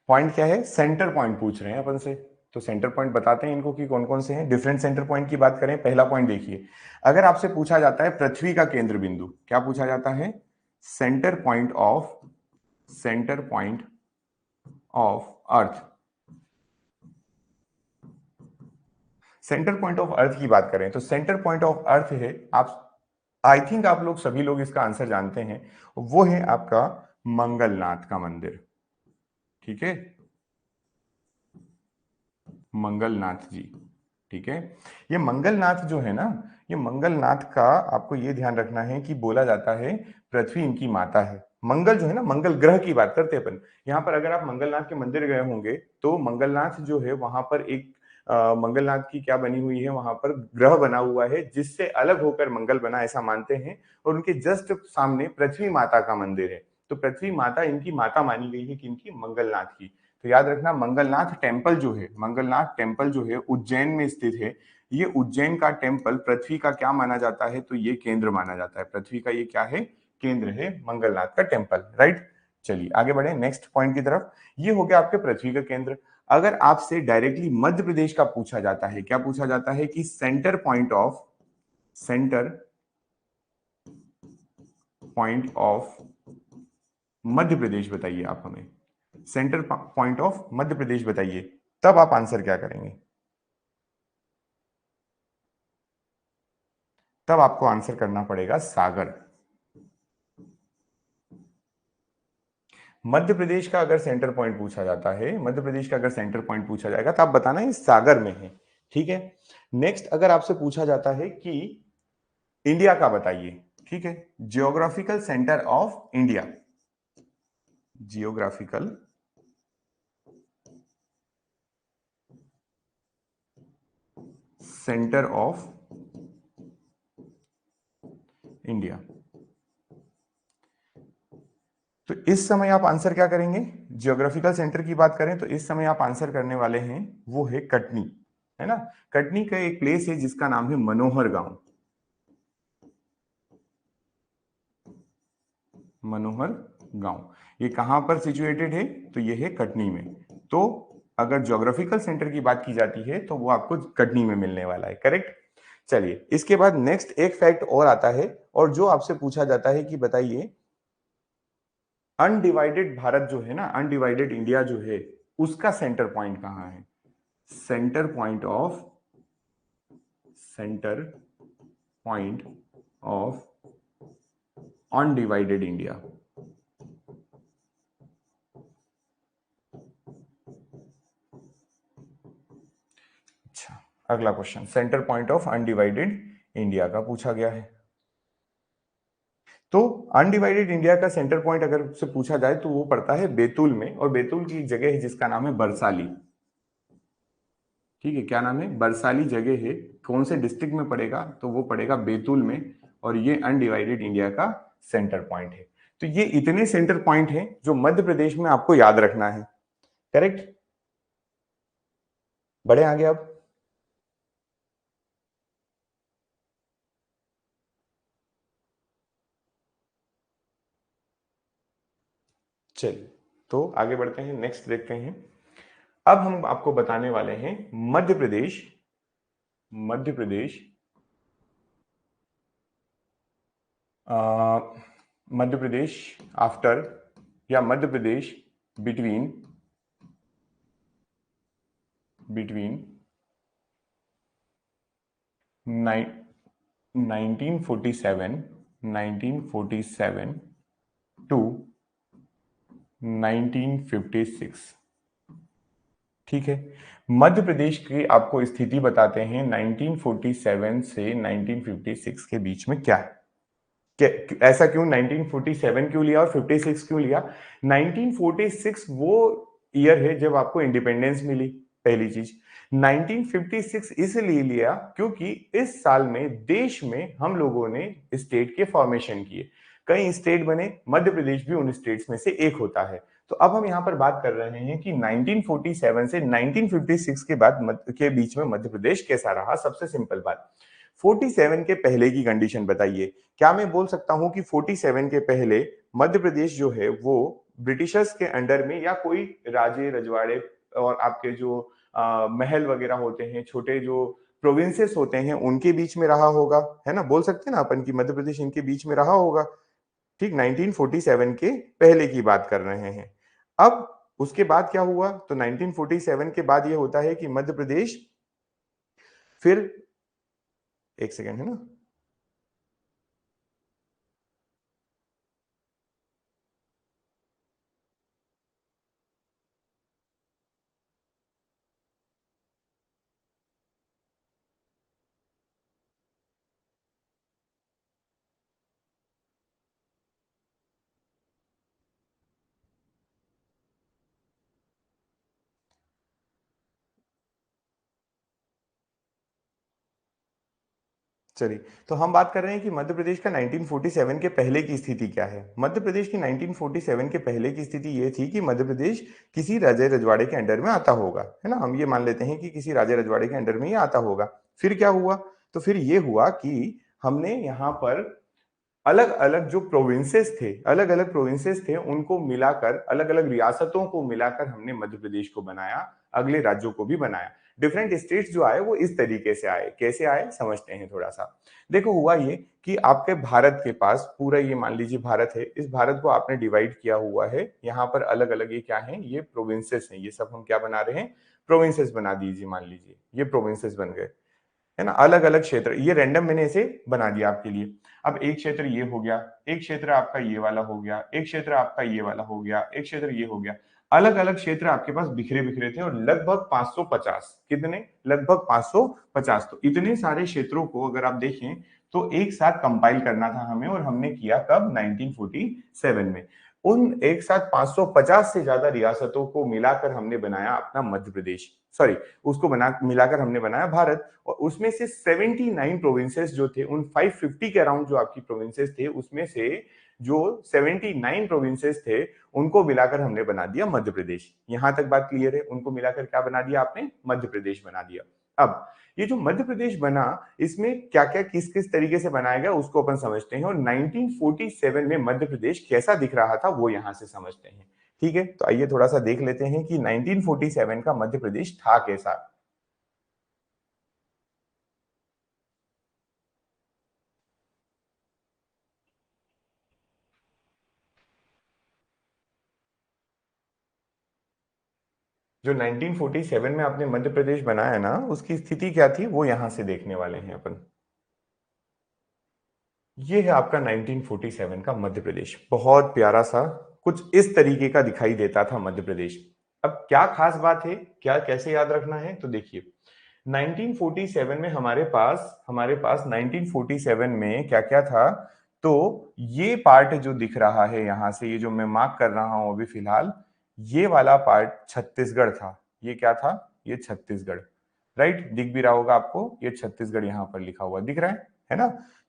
पॉइंट क्या है? सेंटर पॉइंट पूछ रहे हैं अपन से, तो सेंटर पॉइंट बताते हैं इनको कि कौन कौन से हैं। डिफरेंट सेंटर पॉइंट की बात करें, पहला पॉइंट देखिए, अगर आपसे पूछा जाता है पृथ्वी का केंद्र बिंदु, क्या पूछा जाता है? Centre point of, centre point of earth. Centre point of earth की बात करें तो सेंटर पॉइंट ऑफ अर्थ है, आप आई थिंक आप लोग सभी लोग इसका आंसर जानते हैं, वो है आपका मंगलनाथ का मंदिर। ठीक है, मंगलनाथ जी। ठीक है, ये मंगलनाथ जो है ना, ये मंगलनाथ का आपको ये ध्यान रखना है कि बोला जाता है पृथ्वी इनकी माता है। मंगल जो है ना, मंगल ग्रह की बात करते हैं अपन यहाँ पर। अगर आप मंगलनाथ के मंदिर गए होंगे तो मंगलनाथ जो है वहां पर एक मंगलनाथ की क्या बनी हुई है, वहां पर ग्रह बना हुआ है जिससे अलग होकर मंगल बना, ऐसा मानते हैं। और उनके जस्ट सामने पृथ्वी माता का मंदिर है, तो पृथ्वी माता इनकी माता मानी गई है, किनकी? मंगलनाथ की। तो याद रखना, मंगलनाथ टेम्पल जो है, मंगलनाथ टेम्पल जो है उज्जैन में स्थित है। ये उज्जैन का टेम्पल पृथ्वी का क्या माना जाता है, तो ये केंद्र माना जाता है, पृथ्वी का ये क्या है? केंद्र है मंगलनाथ का टेम्पल। राइट, चलिए आगे बढ़े नेक्स्ट पॉइंट की तरफ। ये हो गया आपके पृथ्वी का केंद्र। अगर आपसे डायरेक्टली मध्य प्रदेश का पूछा जाता है, क्या पूछा जाता है कि centre point of, centre point of Madhya Pradesh बताइए आप हमें, centre point of Madhya Pradesh बताइए, तब आप आंसर क्या करेंगे? तब आपको आंसर करना पड़ेगा सागर। मध्य प्रदेश का अगर सेंटर पॉइंट पूछा जाता है, मध्य प्रदेश का अगर सेंटर पॉइंट पूछा जाएगा तो आप बताना ये सागर में है। ठीक है, नेक्स्ट अगर आपसे पूछा जाता है कि इंडिया का बताइए, ठीक है, geographical centre of India, geographical centre of India, तो इस समय आप आंसर क्या करेंगे? जियोग्राफिकल सेंटर की बात करें तो इस समय आप आंसर करने वाले हैं, वो है कटनी, है ना। कटनी का एक प्लेस है जिसका नाम है मनोहर गांव, मनोहर गांव। ये कहां पर सिचुएटेड है, तो ये है कटनी में। तो अगर ज्योग्राफिकल सेंटर की बात की जाती है तो वो आपको कटनी में मिलने वाला है। करेक्ट। चलिए, इसके बाद नेक्स्ट एक फैक्ट और आता है, और जो आपसे पूछा जाता है कि बताइए अनडिवाइडेड भारत जो है ना, अनडिवाइडेड इंडिया जो है, उसका सेंटर पॉइंट कहां है? Centre point of, centre point of undivided India. अच्छा, अगला question, centre point of undivided India का पूछा गया है। तो अनडिवाइडेड इंडिया का सेंटर पॉइंट अगर से पूछा जाए तो वो पड़ता है बैतूल में, और बैतूल की एक जगह है जिसका नाम है बरसाली। ठीक है, क्या नाम है? बरसाली जगह है। कौन से डिस्ट्रिक्ट में पड़ेगा, तो वो पड़ेगा बैतूल में, और ये अनडिवाइडेड इंडिया का सेंटर पॉइंट है। तो ये इतने सेंटर पॉइंट हैं जो मध्य प्रदेश में आपको याद रखना है। करेक्ट। बढ़े आगे अब। चलिए तो आगे बढ़ते हैं, नेक्स्ट देखते हैं। अब हम आपको बताने वाले हैं मध्य प्रदेश, मध्य प्रदेश मध्य प्रदेश आफ्टर या Madhya Pradesh between between 1947 1947 to 1956। ठीक है, मध्य प्रदेश की आपको स्थिति बताते हैं 1947 से 1956 के बीच में क्या है। ऐसा क्यों 1947 क्यों लिया और 56 क्यों लिया? 1946 वो ईयर है जब आपको इंडिपेंडेंस मिली, पहली चीज। 1956 इसलिए लिया क्योंकि इस साल में देश में हम लोगों ने स्टेट के फॉर्मेशन किए, कई स्टेट बने, मध्य प्रदेश भी उन स्टेट्स में से एक होता है। तो अब हम यहां पर बात कर रहे हैं कि 1947 से 1956 के बाद के बीच में मध्य प्रदेश कैसा रहा। सबसे सिंपल बात, 47 के पहले की कंडीशन बताइए। क्या मैं बोल सकता हूं कि 47 के पहले मध्य प्रदेश जो है वो ब्रिटिशर्स के अंडर में या कोई राजे रजवाड़े और आपके जो महल वगैरह होते हैं, छोटे जो प्रोविंसेस होते हैं, उनके बीच में रहा होगा, है ना? बोल सकते हैं ना अपन की मध्य प्रदेश इनके बीच में रहा होगा। ठीक, 1947 के पहले की बात कर रहे हैं। अब उसके बाद क्या हुआ? तो 1947 के बाद ये होता है कि मध्य प्रदेश फिर, एक सेकेंड, है ना? चलिए, तो हम बात कर रहे हैं कि मध्य प्रदेश का 1947 के पहले की स्थिति क्या है। मध्य प्रदेश की 1947 के पहले की स्थिति ये थी कि मध्य प्रदेश किसी राजे रजवाड़े के अंडर में आता होगा, है ना? हम ये मान लेते हैं कि किसी राजे रजवाड़े के अंडर में ही आता होगा। फिर क्या हुआ? तो फिर ये हुआ कि हमने यहाँ पर अलग अलग जो प्रोविंसेस थे, अलग अलग प्रोविंसेस थे, उनको मिलाकर, अलग अलग रियासतों को मिलाकर हमने मध्य प्रदेश को बनाया, अगले राज्यों को भी बनाया। डिफरेंट स्टेट्स जो आए वो इस तरीके से आए। कैसे आए समझते हैं थोड़ा सा। देखो, हुआ ये कि आपके भारत के पास पूरा, ये मान लीजिए भारत है, इस भारत को आपने डिवाइड किया हुआ है। यहाँ पर अलग अलग ये क्या है, ये प्रोविंसेस हैं, ये सब हम क्या बना रहे हैं, प्रोविंसेस बना दीजिए। मान लीजिए ये प्रोविंसेस बन गए, है ना? अलग अलग क्षेत्र, ये रैंडम मैंने इसे बना दिया आपके लिए। अब एक क्षेत्र ये हो गया, एक क्षेत्र आपका ये वाला हो गया, एक क्षेत्र आपका ये वाला हो गया, एक क्षेत्र ये हो गया। अलग अलग क्षेत्र आपके पास बिखरे बिखरे थे और लगभग 550, कितने, लगभग 550। तो इतने सारे क्षेत्रों को अगर आप देखें तो एक साथ कंपाइल करना था हमें, और हमने किया कब, 1947 में। उन एक साथ 550 से ज्यादा रियासतों को मिलाकर हमने बनाया अपना मध्य प्रदेश, सॉरी, उसको बना मिलाकर हमने बनाया भारत। और उसमें से 79 प्रोविंसेस जो थे, उन 550 के अराउंड जो आपकी प्रोविंसेस थे, उसमें से जो 79 प्रोविंसेस थे उनको मिलाकर हमने बना दिया मध्य प्रदेश। यहां तक बात क्लियर है? उनको मिलाकर क्या बना दिया आपने, मध्य प्रदेश बना दिया। अब ये जो मध्य प्रदेश बना, इसमें क्या क्या किस किस तरीके से बनाया गया उसको अपन समझते हैं, और 1947 में मध्य प्रदेश कैसा दिख रहा था वो यहां से समझते हैं। ठीक है, तो आइए थोड़ा सा देख लेते हैं कि 1947 का मध्य प्रदेश था कैसा। जो 1947 में आपने मध्य प्रदेश बनाया ना, उसकी स्थिति क्या थी वो यहां से देखने वाले हैं अपन। ये है आपका 1947 का मध्य प्रदेश, बहुत प्यारा सा, कुछ इस तरीके का दिखाई देता था मध्य प्रदेश। अब क्या खास बात है, क्या कैसे याद रखना है, तो देखिए 1947 में हमारे पास 1947 में क्या क्या था। तो ये पार्ट जो दिख रहा है यहां से, ये जो मैं मार्क कर रहा हूं अभी फिलहाल, ये वाला पार्ट छत्तीसगढ़ था। ये क्या था, ये छत्तीसगढ़, राइट? दिख भी रहा होगा आपको, ये छत्तीसगढ़ यहां पर लिखा हुआ दिख रहा है ना?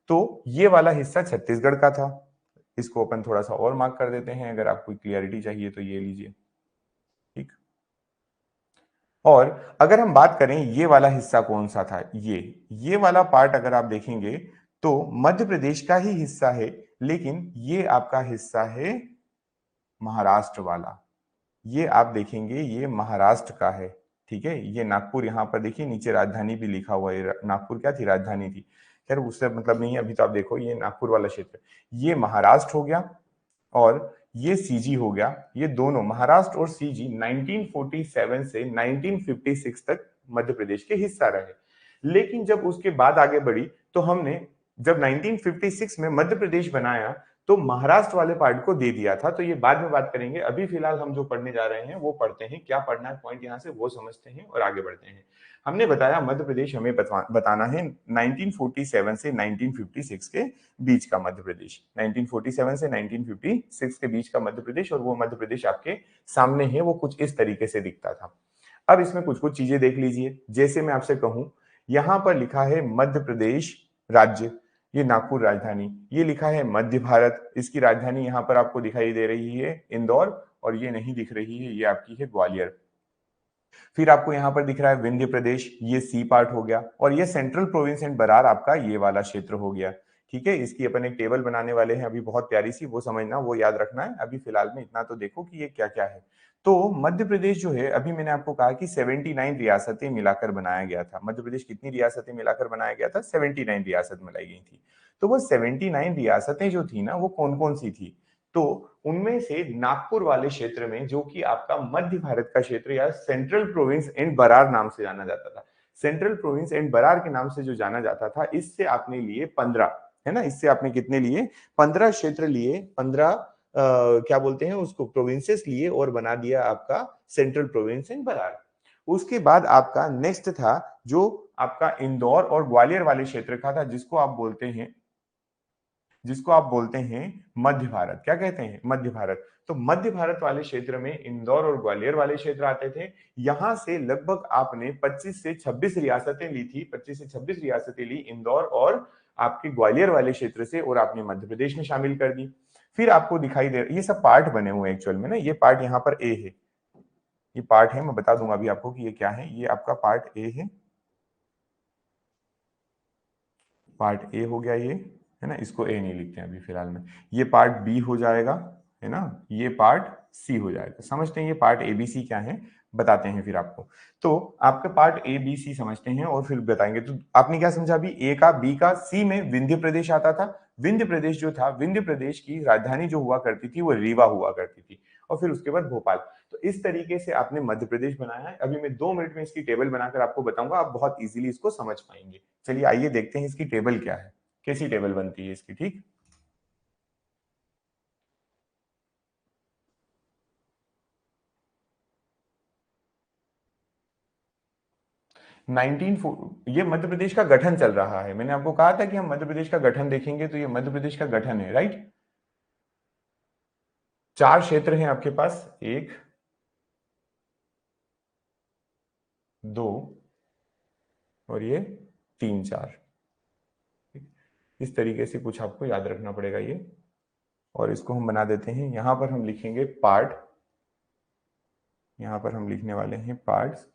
तो ये वाला हिस्सा छत्तीसगढ़ का था। इसको अपन थोड़ा सा और मार्क कर देते हैं, अगर आपको क्लियरिटी चाहिए तो ये लीजिए। ठीक, और अगर हम बात करें ये वाला हिस्सा कौन सा था, ये वाला पार्ट अगर आप देखेंगे तो मध्य प्रदेश का ही हिस्सा है, लेकिन ये आपका हिस्सा है महाराष्ट्र वाला, ये आप देखेंगे ये महाराष्ट्र का है, ठीक है। ये नागपुर, यहाँ पर देखिए नीचे राजधानी भी लिखा हुआ है, नागपुर क्या थी, राजधानी थी, खैर उससे मतलब नहीं है अभी। तो आप देखो ये नागपुर वाला क्षेत्र, ये महाराष्ट्र हो गया और ये सीजी हो गया। ये दोनों महाराष्ट्र और सीजी 1947 से 1956 तक मध्य प्रदेश के हिस्सा रहे। लेकिन जब उसके बाद आगे बढ़ी तो हमने जब 1956 में मध्य प्रदेश बनाया तो महाराष्ट्र वाले पार्ट को दे दिया था। तो ये बाद में बात करेंगे, अभी फिलहाल हम जो पढ़ने जा रहे हैं वो पढ़ते हैं, क्या पढ़ना है पॉइंट यहां से वो समझते हैं और आगे बढ़ते हैं। हमने बताया मध्य प्रदेश हमें बताना है 1947 से 1956 के बीच का मध्य प्रदेश, 1947 से 1956 के बीच का मध्य प्रदेश। और वो मध्य प्रदेश आपके सामने है, वो कुछ इस तरीके से दिखता था। अब इसमें कुछ कुछ चीजें देख लीजिए, जैसे मैं आपसे कहूं यहां पर लिखा है मध्य प्रदेश राज्य, ये नागपुर राजधानी, ये लिखा है मध्य भारत, इसकी राजधानी यहां पर आपको दिखाई दे रही है इंदौर, और ये नहीं दिख रही है, ये आपकी है ग्वालियर। फिर आपको यहां पर दिख रहा है विंध्य प्रदेश, ये सी पार्ट हो गया, और ये सेंट्रल प्रोविंस एंड बरार आपका ये वाला क्षेत्र हो गया, ठीक है। इसकी अपन एक टेबल बनाने वाले हैं अभी, बहुत प्यारी सी, वो समझना, वो याद रखना है। अभी फिलहाल में इतना तो देखो कि ये क्या क्या है। तो मध्य प्रदेश जो है, अभी मैंने आपको कहा कि 79 रियासतें मिलाकर बनाया गया था। मध्य प्रदेश कितनी रियासतें मिलाकर बनाया गया था, 79 रियासत मिलाई गई थी। तो वो 79 रियासतें जो थी ना, वो कौन कौन सी थी, तो उनमें से नागपुर वाले क्षेत्र में, जो कि आपका मध्य भारत का क्षेत्र या सेंट्रल प्रोविंस एंड बरार नाम से जाना जाता था, सेंट्रल प्रोविंस एंड बरार के नाम से जो जाना जाता था, इससे आपने लिए 15, है ना, इससे आपने कितने लिए, 15 क्षेत्र लिए, 15 क्या बोलते हैं उसको, प्रोविंसेस लिए, और बना दिया आपका सेंट्रल प्रोविंस एंड बरार। उसके बाद आपका नेक्स्ट था जो आपका इंदौर और ग्वालियर वाले क्षेत्र का था, जिसको आप बोलते हैं मध्य भारत। क्या कहते हैं, मध्य भारत। तो मध्य भारत वाले क्षेत्र में इंदौर और ग्वालियर वाले क्षेत्र आते थे। यहां से लगभग आपने 25 से 26 रियासतें ली थी, 25 से 26 रियासतें ली इंदौर और आपके ग्वालियर वाले क्षेत्र से, और आपने मध्य प्रदेश में शामिल कर दी। फिर आपको दिखाई दे, ये सब पार्ट बने हुए हैं एक्चुअल में ना, ये पार्ट यहाँ पर ए है, ये पार्ट है, मैं बता दूंगा अभी आपको कि ये क्या है। ये आपका पार्ट ए है, पार्ट ए हो गया ये, है ना, इसको ए नहीं लिखते हैं अभी फिलहाल में। ये पार्ट बी हो जाएगा, है ना, ये पार्ट सी हो जाएगा। समझते हैं ये पार्ट ए बी सी क्या है, बताते हैं फिर आपको। तो आपके पार्ट ए बी सी समझते हैं और फिर बताएंगे। तो आपने क्या समझा अभी, ए का, बी का, सी में विंध्य प्रदेश आता था। विंध्य प्रदेश जो था, विंध्य प्रदेश की राजधानी जो हुआ करती थी वो रीवा हुआ करती थी, और फिर उसके बाद भोपाल। तो इस तरीके से आपने मध्य प्रदेश बनाया है। अभी मैं 2 मिनट में इसकी टेबल बनाकर आपको बताऊंगा, आप बहुत इजीली इसको समझ पाएंगे। चलिए आइए देखते हैं इसकी टेबल क्या है, कैसी टेबल बनती है इसकी, ठीक। 19 ये मध्य प्रदेश का गठन चल रहा है। मैंने आपको कहा था कि हम मध्य प्रदेश का गठन देखेंगे, तो ये मध्य प्रदेश का गठन है, राइट। 4 क्षेत्र हैं आपके पास, 1 2 और ये 3 4। इस तरीके से कुछ आपको याद रखना पड़ेगा ये, और इसको हम बना देते हैं। यहां पर हम लिखेंगे पार्ट, यहां पर हम लिखने वाले हैं पार्ट्स,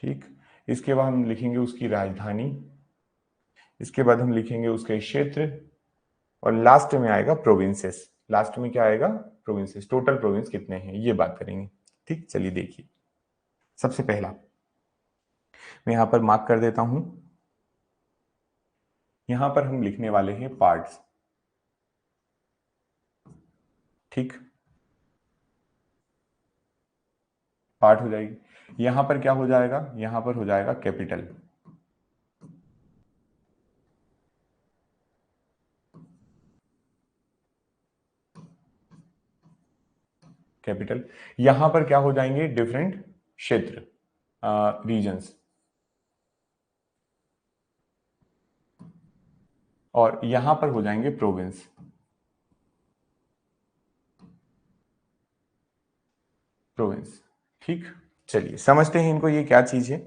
ठीक। इसके बाद हम लिखेंगे उसकी राजधानी, इसके बाद हम लिखेंगे उसके क्षेत्र, और लास्ट में आएगा प्रोविंसेस। लास्ट में क्या आएगा, प्रोविंसेस, टोटल प्रोविंस कितने हैं ये बात करेंगे, ठीक। चलिए देखिए, सबसे पहला मैं यहां पर मार्क कर देता हूं, यहां पर हम लिखने वाले हैं पार्ट्स, ठीक, पार्ट हो जाएगी। यहां पर क्या हो जाएगा, यहां पर हो जाएगा कैपिटल, कैपिटल। यहां पर क्या हो जाएंगे, डिफरेंट क्षेत्र, रीजन्स, और यहां पर हो जाएंगे प्रोविंस, प्रोविंस, ठीक। चलिए समझते हैं इनको, ये क्या चीज है।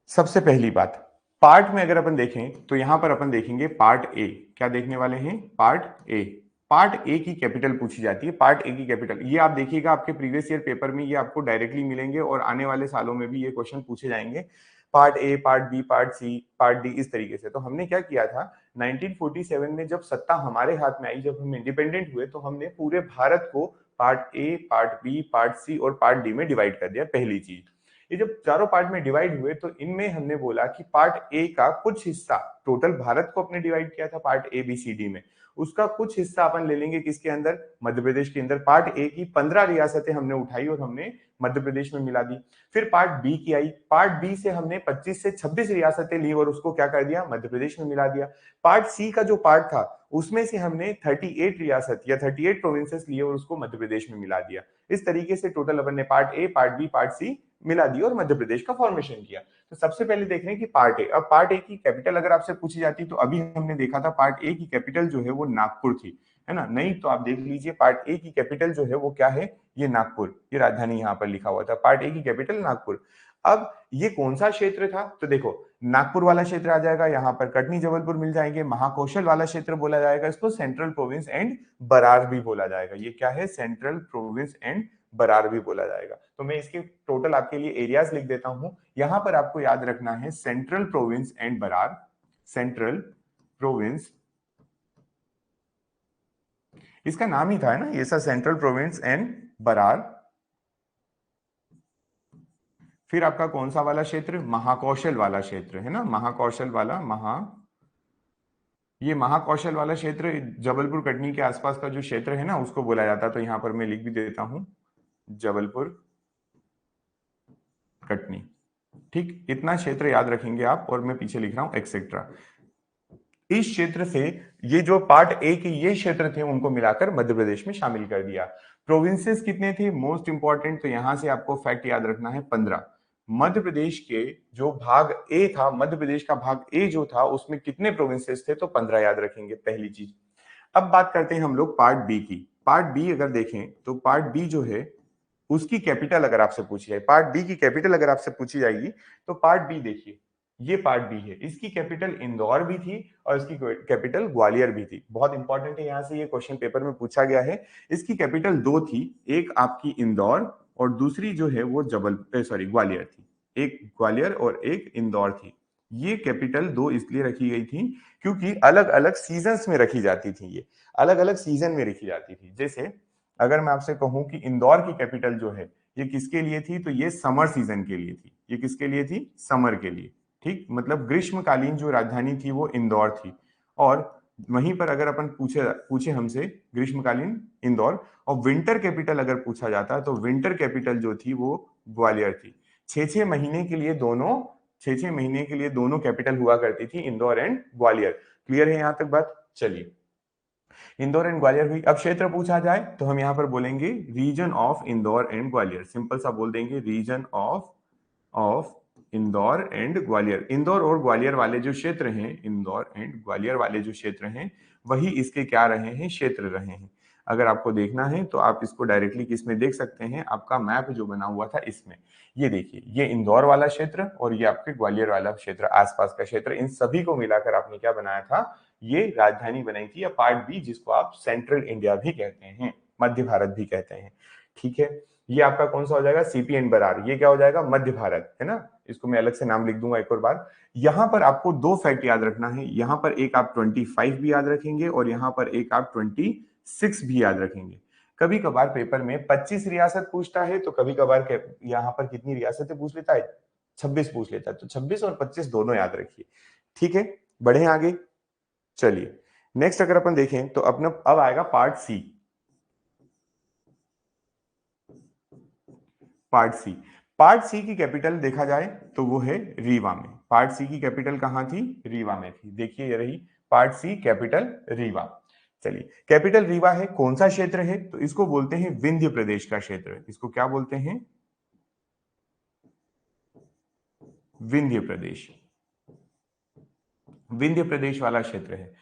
सबसे पहली बात, पार्ट में अगर अपन देखें तो यहां पर अपन देखेंगे पार्ट ए, क्या देखने वाले हैं, पार्ट ए। पार्ट ए की कैपिटल पूछी जाती है, पार्ट ए की कैपिटल, ये आप देखिएगा आपके प्रीवियस ईयर पेपर में ये आपको डायरेक्टली मिलेंगे, और आने वाले सालों में भी ये क्वेश्चन पूछे जाएंगे। Part A, part B, part C, part D, इस तरीके से। तो हमने क्या किया था, 1947 में जब सत्ता हमारे हाथ में आई, जब हम इंडिपेंडेंट हुए, तो हमने पूरे भारत को part A, part B, part C और पार्ट डी में डिवाइड कर दिया। पहली चीज, ये जब चारों पार्ट में डिवाइड हुए तो इनमें हमने बोला कि पार्ट ए का कुछ हिस्सा, टोटल भारत को अपने डिवाइड किया था part A B C D में, उसका कुछ हिस्सा अपन ले लेंगे किसके अंदर, मध्य प्रदेश के अंदर। पार्ट ए की 15 रियासतें हमने उठाई और हमने मध्य प्रदेश में मिला दी। फिर पार्ट बी की आई, पार्ट बी से हमने 25 से 26 रियासतें ली और उसको क्या कर दिया, मध्य प्रदेश में मिला दिया। पार्ट सी का जो पार्ट था उसमें से हमने 38 रियासत या 38 प्रोविंसेस लिए और उसको मध्य प्रदेश में मिला दिया। इस तरीके से टोटल अपन ने part A, part B, part C मिला दिया और मध्य प्रदेश का फॉर्मेशन किया। तो सबसे पहले देख रहे हैं कि पार्ट ए, अब पार्ट ए की कैपिटल अगर आपसे पूछी जाती तो अभी हमने देखा था पार्ट ए की कैपिटल जो है वो नागपुर थी, है ना। नहीं तो आप देख लीजिए पार्ट ए की कैपिटल जो है वो क्या है, ये नागपुर, ये राजधानी यहाँ पर लिखा हुआ था, पार्ट ए की कैपिटल नागपुर। अब ये कौन सा क्षेत्र था, तो देखो नागपुर वाला क्षेत्र आ जाएगा, यहाँ पर कटनी जबलपुर मिल जाएंगे। महाकौशल वाला क्षेत्र बोला जाएगा, इसको सेंट्रल प्रोविंस एंड बरार भी बोला जाएगा। ये क्या है, सेंट्रल प्रोविंस एंड बरार भी बोला जाएगा। तो मैं इसके टोटल आपके लिए एरियाज लिख देता हूं। यहां पर आपको याद रखना है central province and Berar, central province, इसका नाम ही था, है ना, ये सा सेंट्रल प्रोविंस एंड बरार। फिर आपका कौन सा वाला क्षेत्र, महाकौशल वाला क्षेत्र, है ना, महाकौशल वाला, ये महाकौशल वाला क्षेत्र जबलपुर कटनी के आसपास का जो क्षेत्र है ना उसको बोला जाता है। तो यहां पर मैं लिख भी देता हूं जबलपुर कटनी, ठीक, इतना क्षेत्र याद रखेंगे आप। और मैं पीछे लिख रहा हूं एक्सेट्रा। इस क्षेत्र से ये जो पार्ट ए के ये क्षेत्र थे उनको मिलाकर मध्य प्रदेश में शामिल कर दिया। प्रोविंसेस कितने थे, मोस्ट इंपॉर्टेंट, तो यहां से आपको फैक्ट याद रखना है 15। मध्य प्रदेश के जो भाग ए था, मध्य प्रदेश का भाग ए जो था उसमें कितने प्रोविंसेस थे, तो 15 याद रखेंगे, पहली चीज। अब बात करते हैं हम लोग पार्ट बी की। पार्ट बी अगर देखें तो पार्ट बी जो है उसकी कैपिटल अगर आपसे पूछी जाए, पार्ट बी की कैपिटल अगर आपसे पूछी जाएगी तो पार्ट बी देखिए, ये पार्ट बी है, इसकी कैपिटल इंदौर भी थी और इसकी कैपिटल ग्वालियर भी थी। बहुत इंपॉर्टेंट है, यहां से ये क्वेश्चन पेपर में पूछा गया है। इसकी कैपिटल दो थी, एक आपकी इंदौर और दूसरी जो है वो ग्वालियर थी। एक ग्वालियर और एक इंदौर थी। ये कैपिटल दो इसलिए रखी गई थी क्योंकि अलग अलग सीजन्स में रखी जाती थी, ये अलग अलग सीजन में रखी जाती थी। जैसे अगर मैं आपसे कहूं कि इंदौर की कैपिटल जो है ये किसके लिए थी, तो ये समर सीजन के लिए थी। ये किसके लिए थी, समर के लिए, ठीक, मतलब ग्रीष्मकालीन जो राजधानी थी वो इंदौर थी। और वहीं पर अगर अपन पूछे हमसे ग्रीष्मकालीन इंदौर, और विंटर कैपिटल अगर पूछा जाता तो विंटर कैपिटल जो थी वो ग्वालियर थी। 6-6 महीने के लिए दोनों 6-6 महीने के लिए दोनों कैपिटल हुआ करती थी, इंदौर एंड ग्वालियर। क्लियर है यहां तक बात, चलिए, इंदौर एंड ग्वालियर हुई। अब क्षेत्र पूछा जाए तो हम यहां पर बोलेंगे region of Indore and Gwalior, simple सा बोल देंगे region of Indore and Gwalior. Indore और ग्वालियर वाले जो क्षेत्र हैं, इंदौर एंड ग्वालियर वाले जो क्षेत्र हैं वही इसके क्या रहे हैं, क्षेत्र रहे हैं। अगर आपको देखना है तो आप इसको डायरेक्टली किसमें देख सकते हैं, आपका मैप जो बना हुआ था इसमें, ये देखिए, ये इंदौर वाला क्षेत्र और ये आपके ग्वालियर वाला क्षेत्र, आसपास का क्षेत्र, इन सभी को मिलाकर आपने क्या बनाया था, ये राजधानी बनाई थी, या पार्ट बी जिसको आप सेंट्रल इंडिया भी कहते हैं, मध्य भारत भी कहते हैं, ठीक है। ये आपका कौन सा हो जाएगा, सीपी एंड बरार, ये क्या हो जाएगा, मध्य भारत, है ना। इसको मैं अलग से नाम लिख दूंगा एक और बार। यहां पर आपको दो फैक्ट याद रखना है, यहां पर एक आप 25 भी याद रखेंगे और यहां पर एक आप 26 भी याद रखेंगे। कभी कभार पेपर में 25 रियासत पूछता है तो कभी कभार यहां पर कितनी रियासतें पूछ लेता है, 26 पूछ लेता है। तो 26 और 25 दोनों याद रखिए, ठीक है। बढ़े आगे, चलिए नेक्स्ट अगर अपन देखें तो अपना अब आएगा part C. Part C, part C की कैपिटल देखा जाए तो वो है रीवा में। पार्ट सी की कैपिटल कहां थी, रीवा में थी। देखिए ये रही पार्ट सी कैपिटल रीवा। चलिए, कैपिटल रीवा है, कौन सा क्षेत्र है, तो इसको बोलते हैं विंध्य प्रदेश का क्षेत्र। इसको क्या बोलते हैं, विंध्य प्रदेश, विंध्य प्रदेश वाला क्षेत्र है।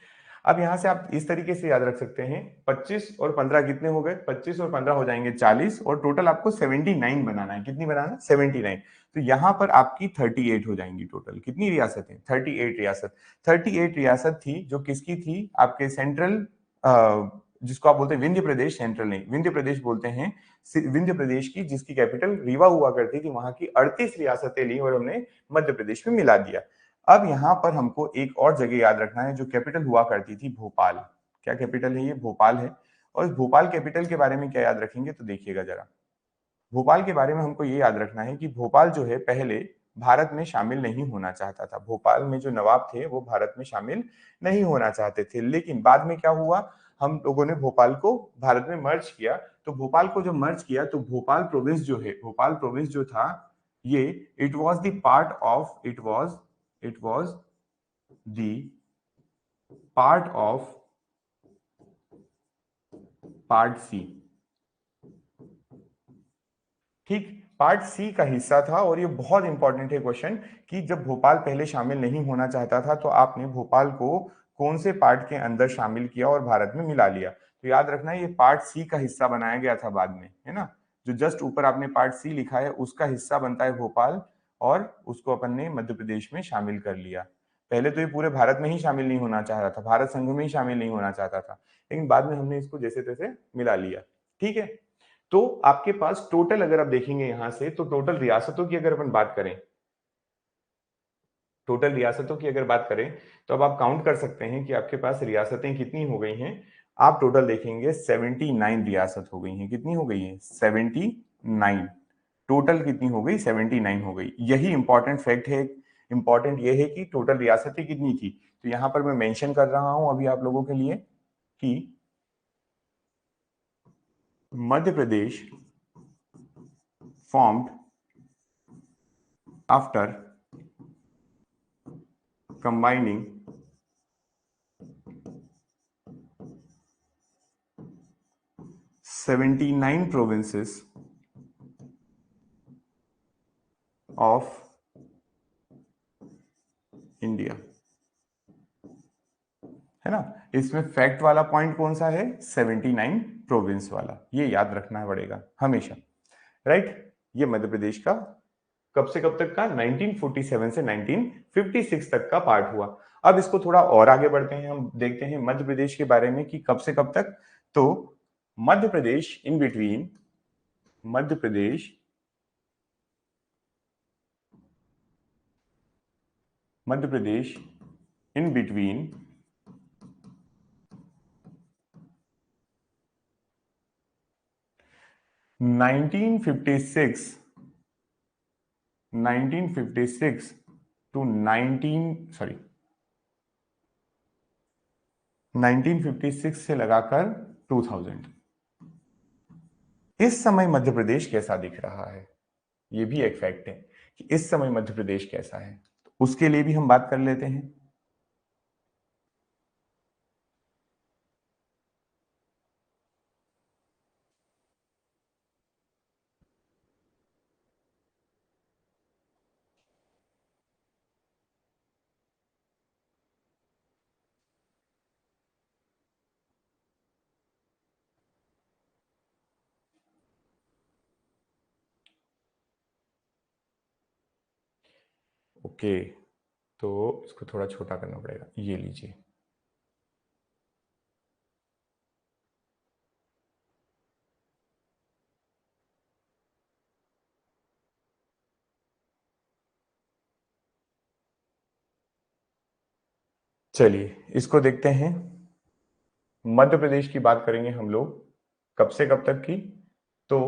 अब यहां से आप इस तरीके से याद रख सकते हैं, 25 और 15 कितने हो गए, 25 और 15 हो जाएंगे 40, और टोटल आपको 79 बनाना है। कितनी बनाना, 79। तो यहां पर आपकी 38 हो जाएंगी टोटल। कितनी रियासतें, 38 रियासत। 38 रियासत थी जो किसकी थी, आपके सेंट्रल, जिसको आप बोलते हैं विंध्य प्रदेश, सेंट्रल नहीं, विंध्य प्रदेश बोलते हैं, विंध्य प्रदेश की, जिसकी कैपिटल रीवा हुआ करती थी, वहां की 38 रियासतें ली और हमने मध्य प्रदेश में मिला दिया। अब यहाँ पर हमको एक और जगह याद रखना है जो कैपिटल हुआ करती थी, भोपाल। क्या कैपिटल है ये? भोपाल है। और इस भोपाल कैपिटल के बारे में क्या याद रखेंगे, तो देखिएगा जरा। भोपाल के बारे में हमको ये याद रखना है कि भोपाल जो है पहले भारत में शामिल नहीं होना चाहता था। भोपाल में जो नवाब थे वो भारत में शामिल नहीं होना चाहते थे, लेकिन बाद में क्या हुआ, हम लोगों ने भोपाल को भारत में मर्ज किया। तो भोपाल को जब मर्ज किया तो भोपाल प्रोविंस जो है, भोपाल प्रोविंस जो था ये, it was the part of, it was the part of part C. ठीक, पार्ट सी का हिस्सा था। और ये बहुत इंपॉर्टेंट है क्वेश्चन कि जब भोपाल पहले शामिल नहीं होना चाहता था तो आपने भोपाल को कौन से पार्ट के अंदर शामिल किया और भारत में मिला लिया। तो याद रखना ये पार्ट सी का हिस्सा बनाया गया था बाद में, है ना। जो जस्ट ऊपर आपने पार्ट सी लिखा है उसका हिस्सा बनता है भोपाल, और उसको अपन ने मध्य प्रदेश में शामिल कर लिया। पहले तो ये पूरे भारत में ही शामिल नहीं होना चाह रहा था, भारत संघ में ही शामिल नहीं होना चाहता था, लेकिन बाद में हमने इसको जैसे तैसे मिला लिया। ठीक है, तो आपके पास टोटल अगर आप देखेंगे यहां से, तो टोटल रियासतों की अगर अपन बात करें, टोटल रियासतों की अगर बात करें, तो अब आप काउंट कर सकते हैं कि आपके पास रियासतें कितनी हो गई हैं। आप टोटल देखेंगे 79 रियासत हो गई हैं। कितनी हो गई है? 79। टोटल कितनी हो गई? 79 हो गई। यही इंपॉर्टेंट फैक्ट है। इंपॉर्टेंट ये है कि टोटल रियासतें कितनी थी। तो यहां पर मैं मेंशन कर रहा हूं अभी आप लोगों के लिए कि Madhya Pradesh formed after combining 79 provinces of India, है ना। इसमें फैक्ट वाला पॉइंट कौन सा है? 79 प्रोविंस वाला। ये याद रखना पड़ेगा हमेशा, राइट। ये मध्य प्रदेश का कब से कब तक का? 1947 से 1956 तक का पार्ट हुआ। अब इसको थोड़ा और आगे बढ़ते हैं, हम देखते हैं मध्य प्रदेश के बारे में कि कब से कब तक। तो Madhya Pradesh in between, Madhya Pradesh, Madhya Pradesh in between 1956 1956 to 1956 से लगाकर 2000, इस समय मध्य प्रदेश कैसा दिख रहा है? ये भी एक फैक्ट है कि इस समय मध्य प्रदेश कैसा है। तो उसके लिए भी हम बात कर लेते हैं। ओके, तो इसको थोड़ा छोटा करना पड़ेगा। ये लीजिए, चलिए इसको देखते हैं। मध्य प्रदेश की बात करेंगे हम लोग, कब से कब तक की? तो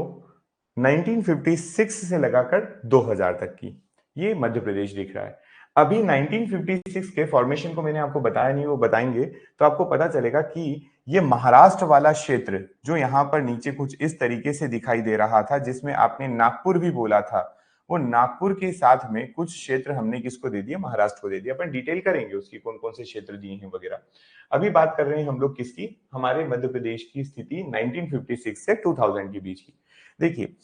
1956 से लगाकर 2000 तक की, ये मध्य प्रदेश दिख रहा है। अभी 1956 के फॉर्मेशन को मैंने आपको बताया नहीं, वो बताएंगे तो आपको पता चलेगा कि ये महाराष्ट्र वाला क्षेत्र जो यहां पर नीचे कुछ इस तरीके से दिखाई दे रहा था, जिसमें आपने नागपुर भी बोला था, वो नागपुर के साथ में कुछ क्षेत्र हमने किसको दे दिया? महाराष्ट्र को दे दिया। अपन डिटेल करेंगे उसकी, कौन कौन से क्षेत्र दिए हैं वगैरह। अभी बात कर रहे हैं हम लोग किसकी? हमारे मध्य प्रदेश की स्थिति 1956 से 2000 के बीच की। देखिए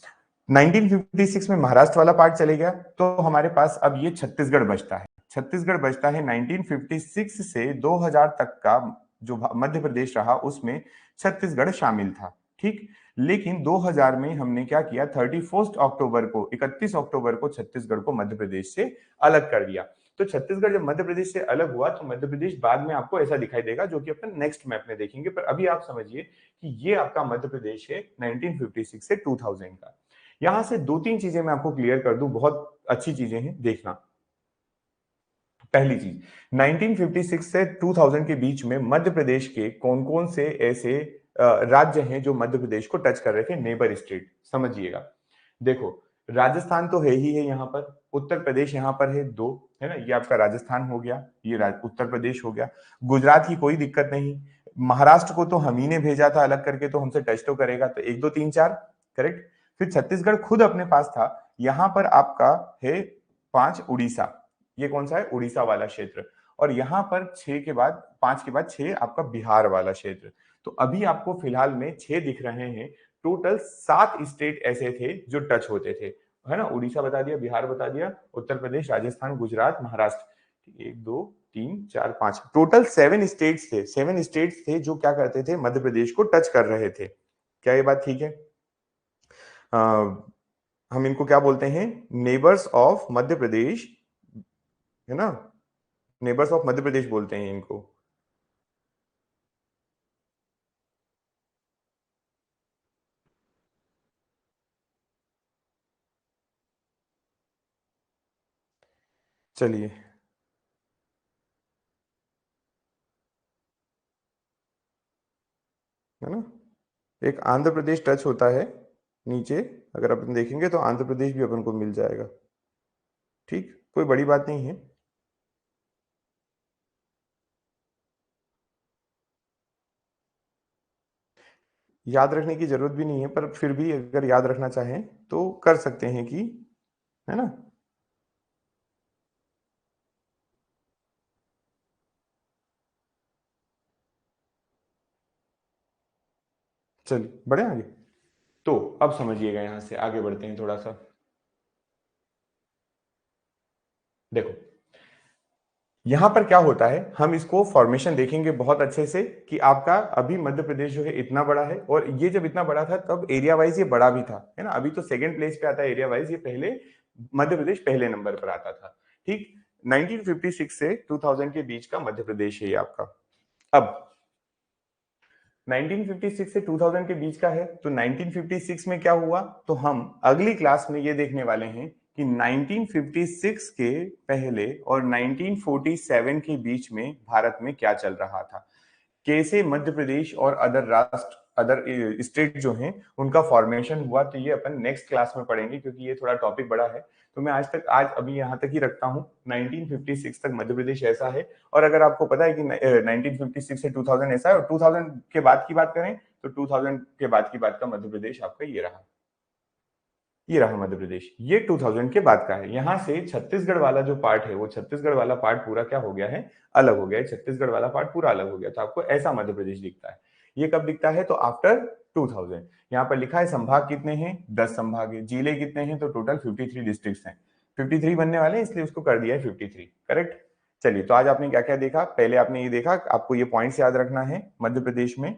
1956 में महाराष्ट्र वाला पार्ट चले गया, तो हमारे पास अब ये छत्तीसगढ़ बचता है। छत्तीसगढ़ बचता है। 1956 से 2000 तक का जो मध्य प्रदेश रहा उसमें छत्तीसगढ़ शामिल था, ठीक। लेकिन 2000 में हमने क्या किया? 31 अक्टूबर को छत्तीसगढ़ को मध्य प्रदेश से अलग कर दिया। तो छत्तीसगढ़ जब मध्य प्रदेश से अलग हुआ तो मध्य प्रदेश बाद में आपको ऐसा दिखाई देगा, जो कि अपन नेक्स्ट मैप में देखेंगे। पर अभी आप समझिए कि ये आपका मध्य प्रदेश है 1956 से 2000 का। यहां से दो तीन चीजें मैं आपको क्लियर कर दूं, बहुत अच्छी चीजें हैं, देखना। पहली चीज, 1956 से 2000 के बीच में मध्य प्रदेश के कौन कौन से ऐसे राज्य हैं जो मध्य प्रदेश को टच कर रहे थे, नेबर स्टेट, समझिएगा। देखो, राजस्थान तो है ही है यहाँ पर, उत्तर प्रदेश यहाँ पर है दो, है ना, ये आपका राजस्थान हो गया, ये उत्तर प्रदेश हो गया, गुजरात की कोई दिक्कत नहीं, महाराष्ट्र को तो हम ही ने भेजा था अलग करके, तो हमसे टच तो करेगा, तो 1 2 3 4, करेक्ट। फिर छत्तीसगढ़ खुद अपने पास था, यहाँ पर आपका है 5 उड़ीसा, ये कौन सा है, उड़ीसा वाला क्षेत्र, और यहाँ पर 6 के बाद, 5 के बाद 6 आपका बिहार वाला क्षेत्र। तो अभी आपको फिलहाल में 6 दिख रहे हैं, टोटल 7 स्टेट ऐसे थे जो टच होते थे, है ना, उड़ीसा बता दिया, बिहार बता दिया, उत्तर प्रदेश, राजस्थान, गुजरात, महाराष्ट्र, 1 2 3 4 5, टोटल 7 स्टेट्स थे, 7 स्टेट्स थे जो क्या करते थे, मध्य प्रदेश को टच कर रहे थे। क्या ये बात ठीक है? हम इनको क्या बोलते हैं, नेबर्स ऑफ मध्य प्रदेश, है ना, नेबर्स ऑफ मध्य प्रदेश बोलते हैं इनको। चलिए, है ना, एक आंध्र प्रदेश टच होता है नीचे, अगर अपन देखेंगे तो आंध्र प्रदेश भी अपन को मिल जाएगा, ठीक, कोई बड़ी बात नहीं है। याद रखने की जरूरत भी नहीं है, पर फिर भी अगर याद रखना चाहें तो कर सकते हैं कि, है ना। चलिए बढ़े आगे, तो अब समझिएगा, यहां से आगे बढ़ते हैं थोड़ा सा। देखो, यहां पर क्या होता है, हम इसको फॉर्मेशन देखेंगे बहुत अच्छे से कि आपका अभी मध्य प्रदेश जो है इतना बड़ा है, और ये जब इतना बड़ा था तब एरिया वाइज ये बड़ा भी था, है ना, अभी तो सेकंड प्लेस पे आता है एरिया वाइज, ये पहले मध्य प्रदेश पहले नंबर पर आता था, ठीक। 1956 से 2000 के बीच का मध्य प्रदेश है ये आपका। अब 1956 से 2000 के बीच का है, तो 1956 में क्या हुआ, तो हम अगली क्लास में ये देखने वाले हैं कि 1956 के पहले और 1947 के बीच में भारत में क्या चल रहा था, कैसे मध्य प्रदेश और अदर राष्ट्र, अदर स्टेट जो हैं उनका फॉर्मेशन हुआ, तो ये अपन नेक्स्ट क्लास में पढ़ेंगे, क्योंकि ये थोड़ा टॉपिक बड़ा है। तो मैं आज अभी यहाँ तक ही रखता हूँ, 1956 तक मध्य प्रदेश ऐसा है, और अगर आपको पता है कि 1956 से 2000 ऐसा है, और 2000 के बाद की बात करें तो 2000 के बाद की बात का मध्य प्रदेश आपका ये रहा, ये रहा मध्य प्रदेश, ये 2000 के बाद का है। यहां से छत्तीसगढ़ वाला जो पार्ट है, वो छत्तीसगढ़ वाला पार्ट पूरा क्या हो गया है, अलग हो गया है, छत्तीसगढ़ वाला पार्ट पूरा अलग हो गया, तो आपको ऐसा मध्य प्रदेश दिखता है। ये कब दिखता है, तो आफ्टर 2000। यहाँ पर लिखा है संभाग कितने हैं, 10 संभाग है, जिले कितने हैं, तो टोटल 53 डिस्ट्रिक्ट हैं, 53 बनने वाले हैं, इसलिए उसको कर दिया है 53, करेक्ट। चलिए, तो आज आपने क्या क्या देखा, पहले आपने ये देखा, आपको ये पॉइंट्स याद रखना है मध्य प्रदेश में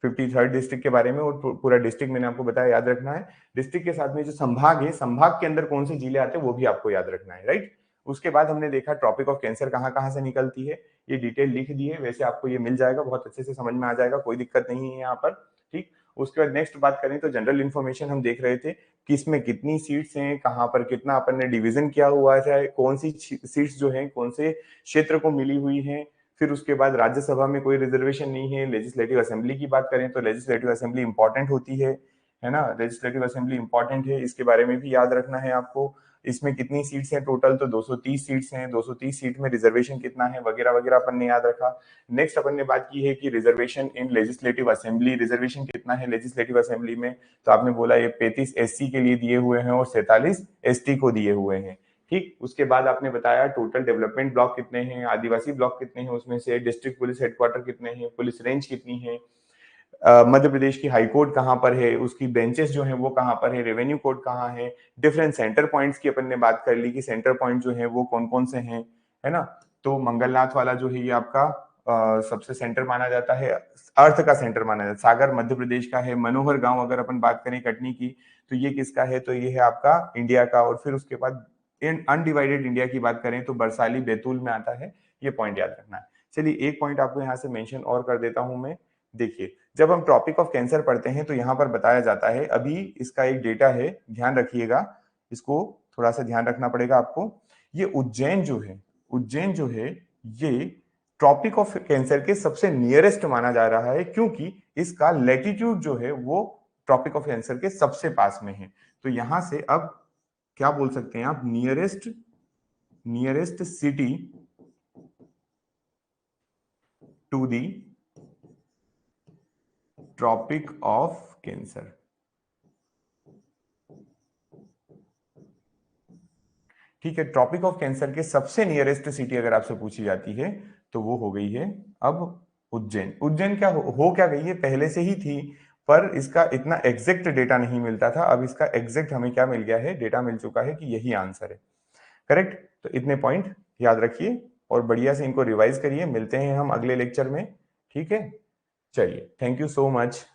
53rd डिस्ट्रिक्ट के बारे में, और पूरा डिस्ट्रिक्ट मैंने आपको बताया, याद रखना है। डिस्ट्रिक्ट के साथ में जो संभाग है, संभाग के अंदर कौन से जिले आते हैं वो भी आपको याद रखना है, राइट। उसके बाद हमने देखा ट्रॉपिक ऑफ कैंसर कहाँ कहाँ से निकलती है, ये डिटेल लिख दी है, वैसे आपको ये मिल जाएगा, बहुत अच्छे से समझ में आ जाएगा, कोई दिक्कत नहीं है यहाँ पर, ठीक। उसके बाद नेक्स्ट बात करें तो जनरल इन्फॉर्मेशन हम देख रहे थे, किसमें कितनी सीट्स हैं, कहाँ पर कितना अपन ने डिवीजन किया हुआ है, कौन सी सीट्स जो है कौन से क्षेत्र को मिली हुई है। फिर उसके बाद राज्यसभा में कोई रिजर्वेशन नहीं है। लेजिस्लेटिव असेंबली की बात करें तो लेजिस्लेटिव असेंबली इंपॉर्टेंट होती है ना, लेजिस्लेटिव असेंबली इंपॉर्टेंट है, इसके बारे में भी याद रखना है आपको। इसमें कितनी सीट्स हैं टोटल, तो 230 सीट्स हैं, 230 सीट में रिजर्वेशन कितना है वगैरह वगैरह अपन ने याद रखा। नेक्स्ट अपन ने बात की है कि reservation in legislative assembly, reservation कितना है लेजिस्लेटिव असेंबली में, तो आपने बोला ये 35 एससी के लिए दिए हुए हैं और 47 एसटी को दिए हुए हैं, ठीक। उसके बाद आपने बताया टोटल डेवलपमेंट ब्लॉक कितने हैं, आदिवासी ब्लॉक कितने हैं, उसमें से डिस्ट्रिक्ट पुलिस हेडक्वार्टर कितने हैं, पुलिस रेंज कितनी है, मध्य प्रदेश की हाई कोर्ट कहाँ पर है, उसकी बेंचेस जो है वो कहाँ पर है, रेवेन्यू कोर्ट कहाँ है, डिफरेंट सेंटर पॉइंट्स की अपन ने बात कर ली कि सेंटर पॉइंट जो है वो कौन कौन से हैं, है ना। तो मंगलनाथ वाला जो है ये आपका सबसे सेंटर माना जाता है, अर्थ का सेंटर माना जाता है। सागर मध्य प्रदेश का है। मनोहर गांव अगर अपन बात करें कटनी की, तो ये किसका है, तो ये है आपका इंडिया का। और फिर उसके बाद इन अनडिवाइडेड इंडिया की बात करें तो बरसाली बैतूल में आता है, ये पॉइंट याद रखना है। चलिए एक पॉइंट आपको यहाँ से मेंशन और कर देता हूं मैं। देखिए, जब हम टॉपिक ऑफ कैंसर पढ़ते हैं तो यहाँ पर बताया जाता है, अभी इसका एक डेटा है, ध्यान रखिएगा, इसको थोड़ा सा ध्यान रखना पड़ेगा आपको। ये उज्जैन जो है, उज्जैन जो है ये ट्रॉपिक ऑफ कैंसर के सबसे नियरेस्ट माना जा रहा है, क्योंकि इसका लेटीट्यूड जो है वो ट्रॉपिक ऑफ कैंसर के सबसे पास में है। तो यहां से अब क्या बोल सकते हैं आप, nearest city to the tropic of cancer. ठीक है, ट्रॉपिक ऑफ कैंसर के सबसे नियरेस्ट सिटी अगर आपसे पूछी जाती है तो वो हो गई है अब उज्जैन। उज्जैन क्या हो क्या गई है, पहले से ही थी, पर इसका इतना एग्जैक्ट डेटा नहीं मिलता था। अब इसका एग्जैक्ट हमें क्या मिल गया है, डेटा मिल चुका है कि यही आंसर है। करेक्ट। तो इतने पॉइंट याद रखिए और बढ़िया से इनको रिवाइज करिए। मिलते हैं हम अगले लेक्चर में। ठीक है, चलिए, थैंक यू सो मच।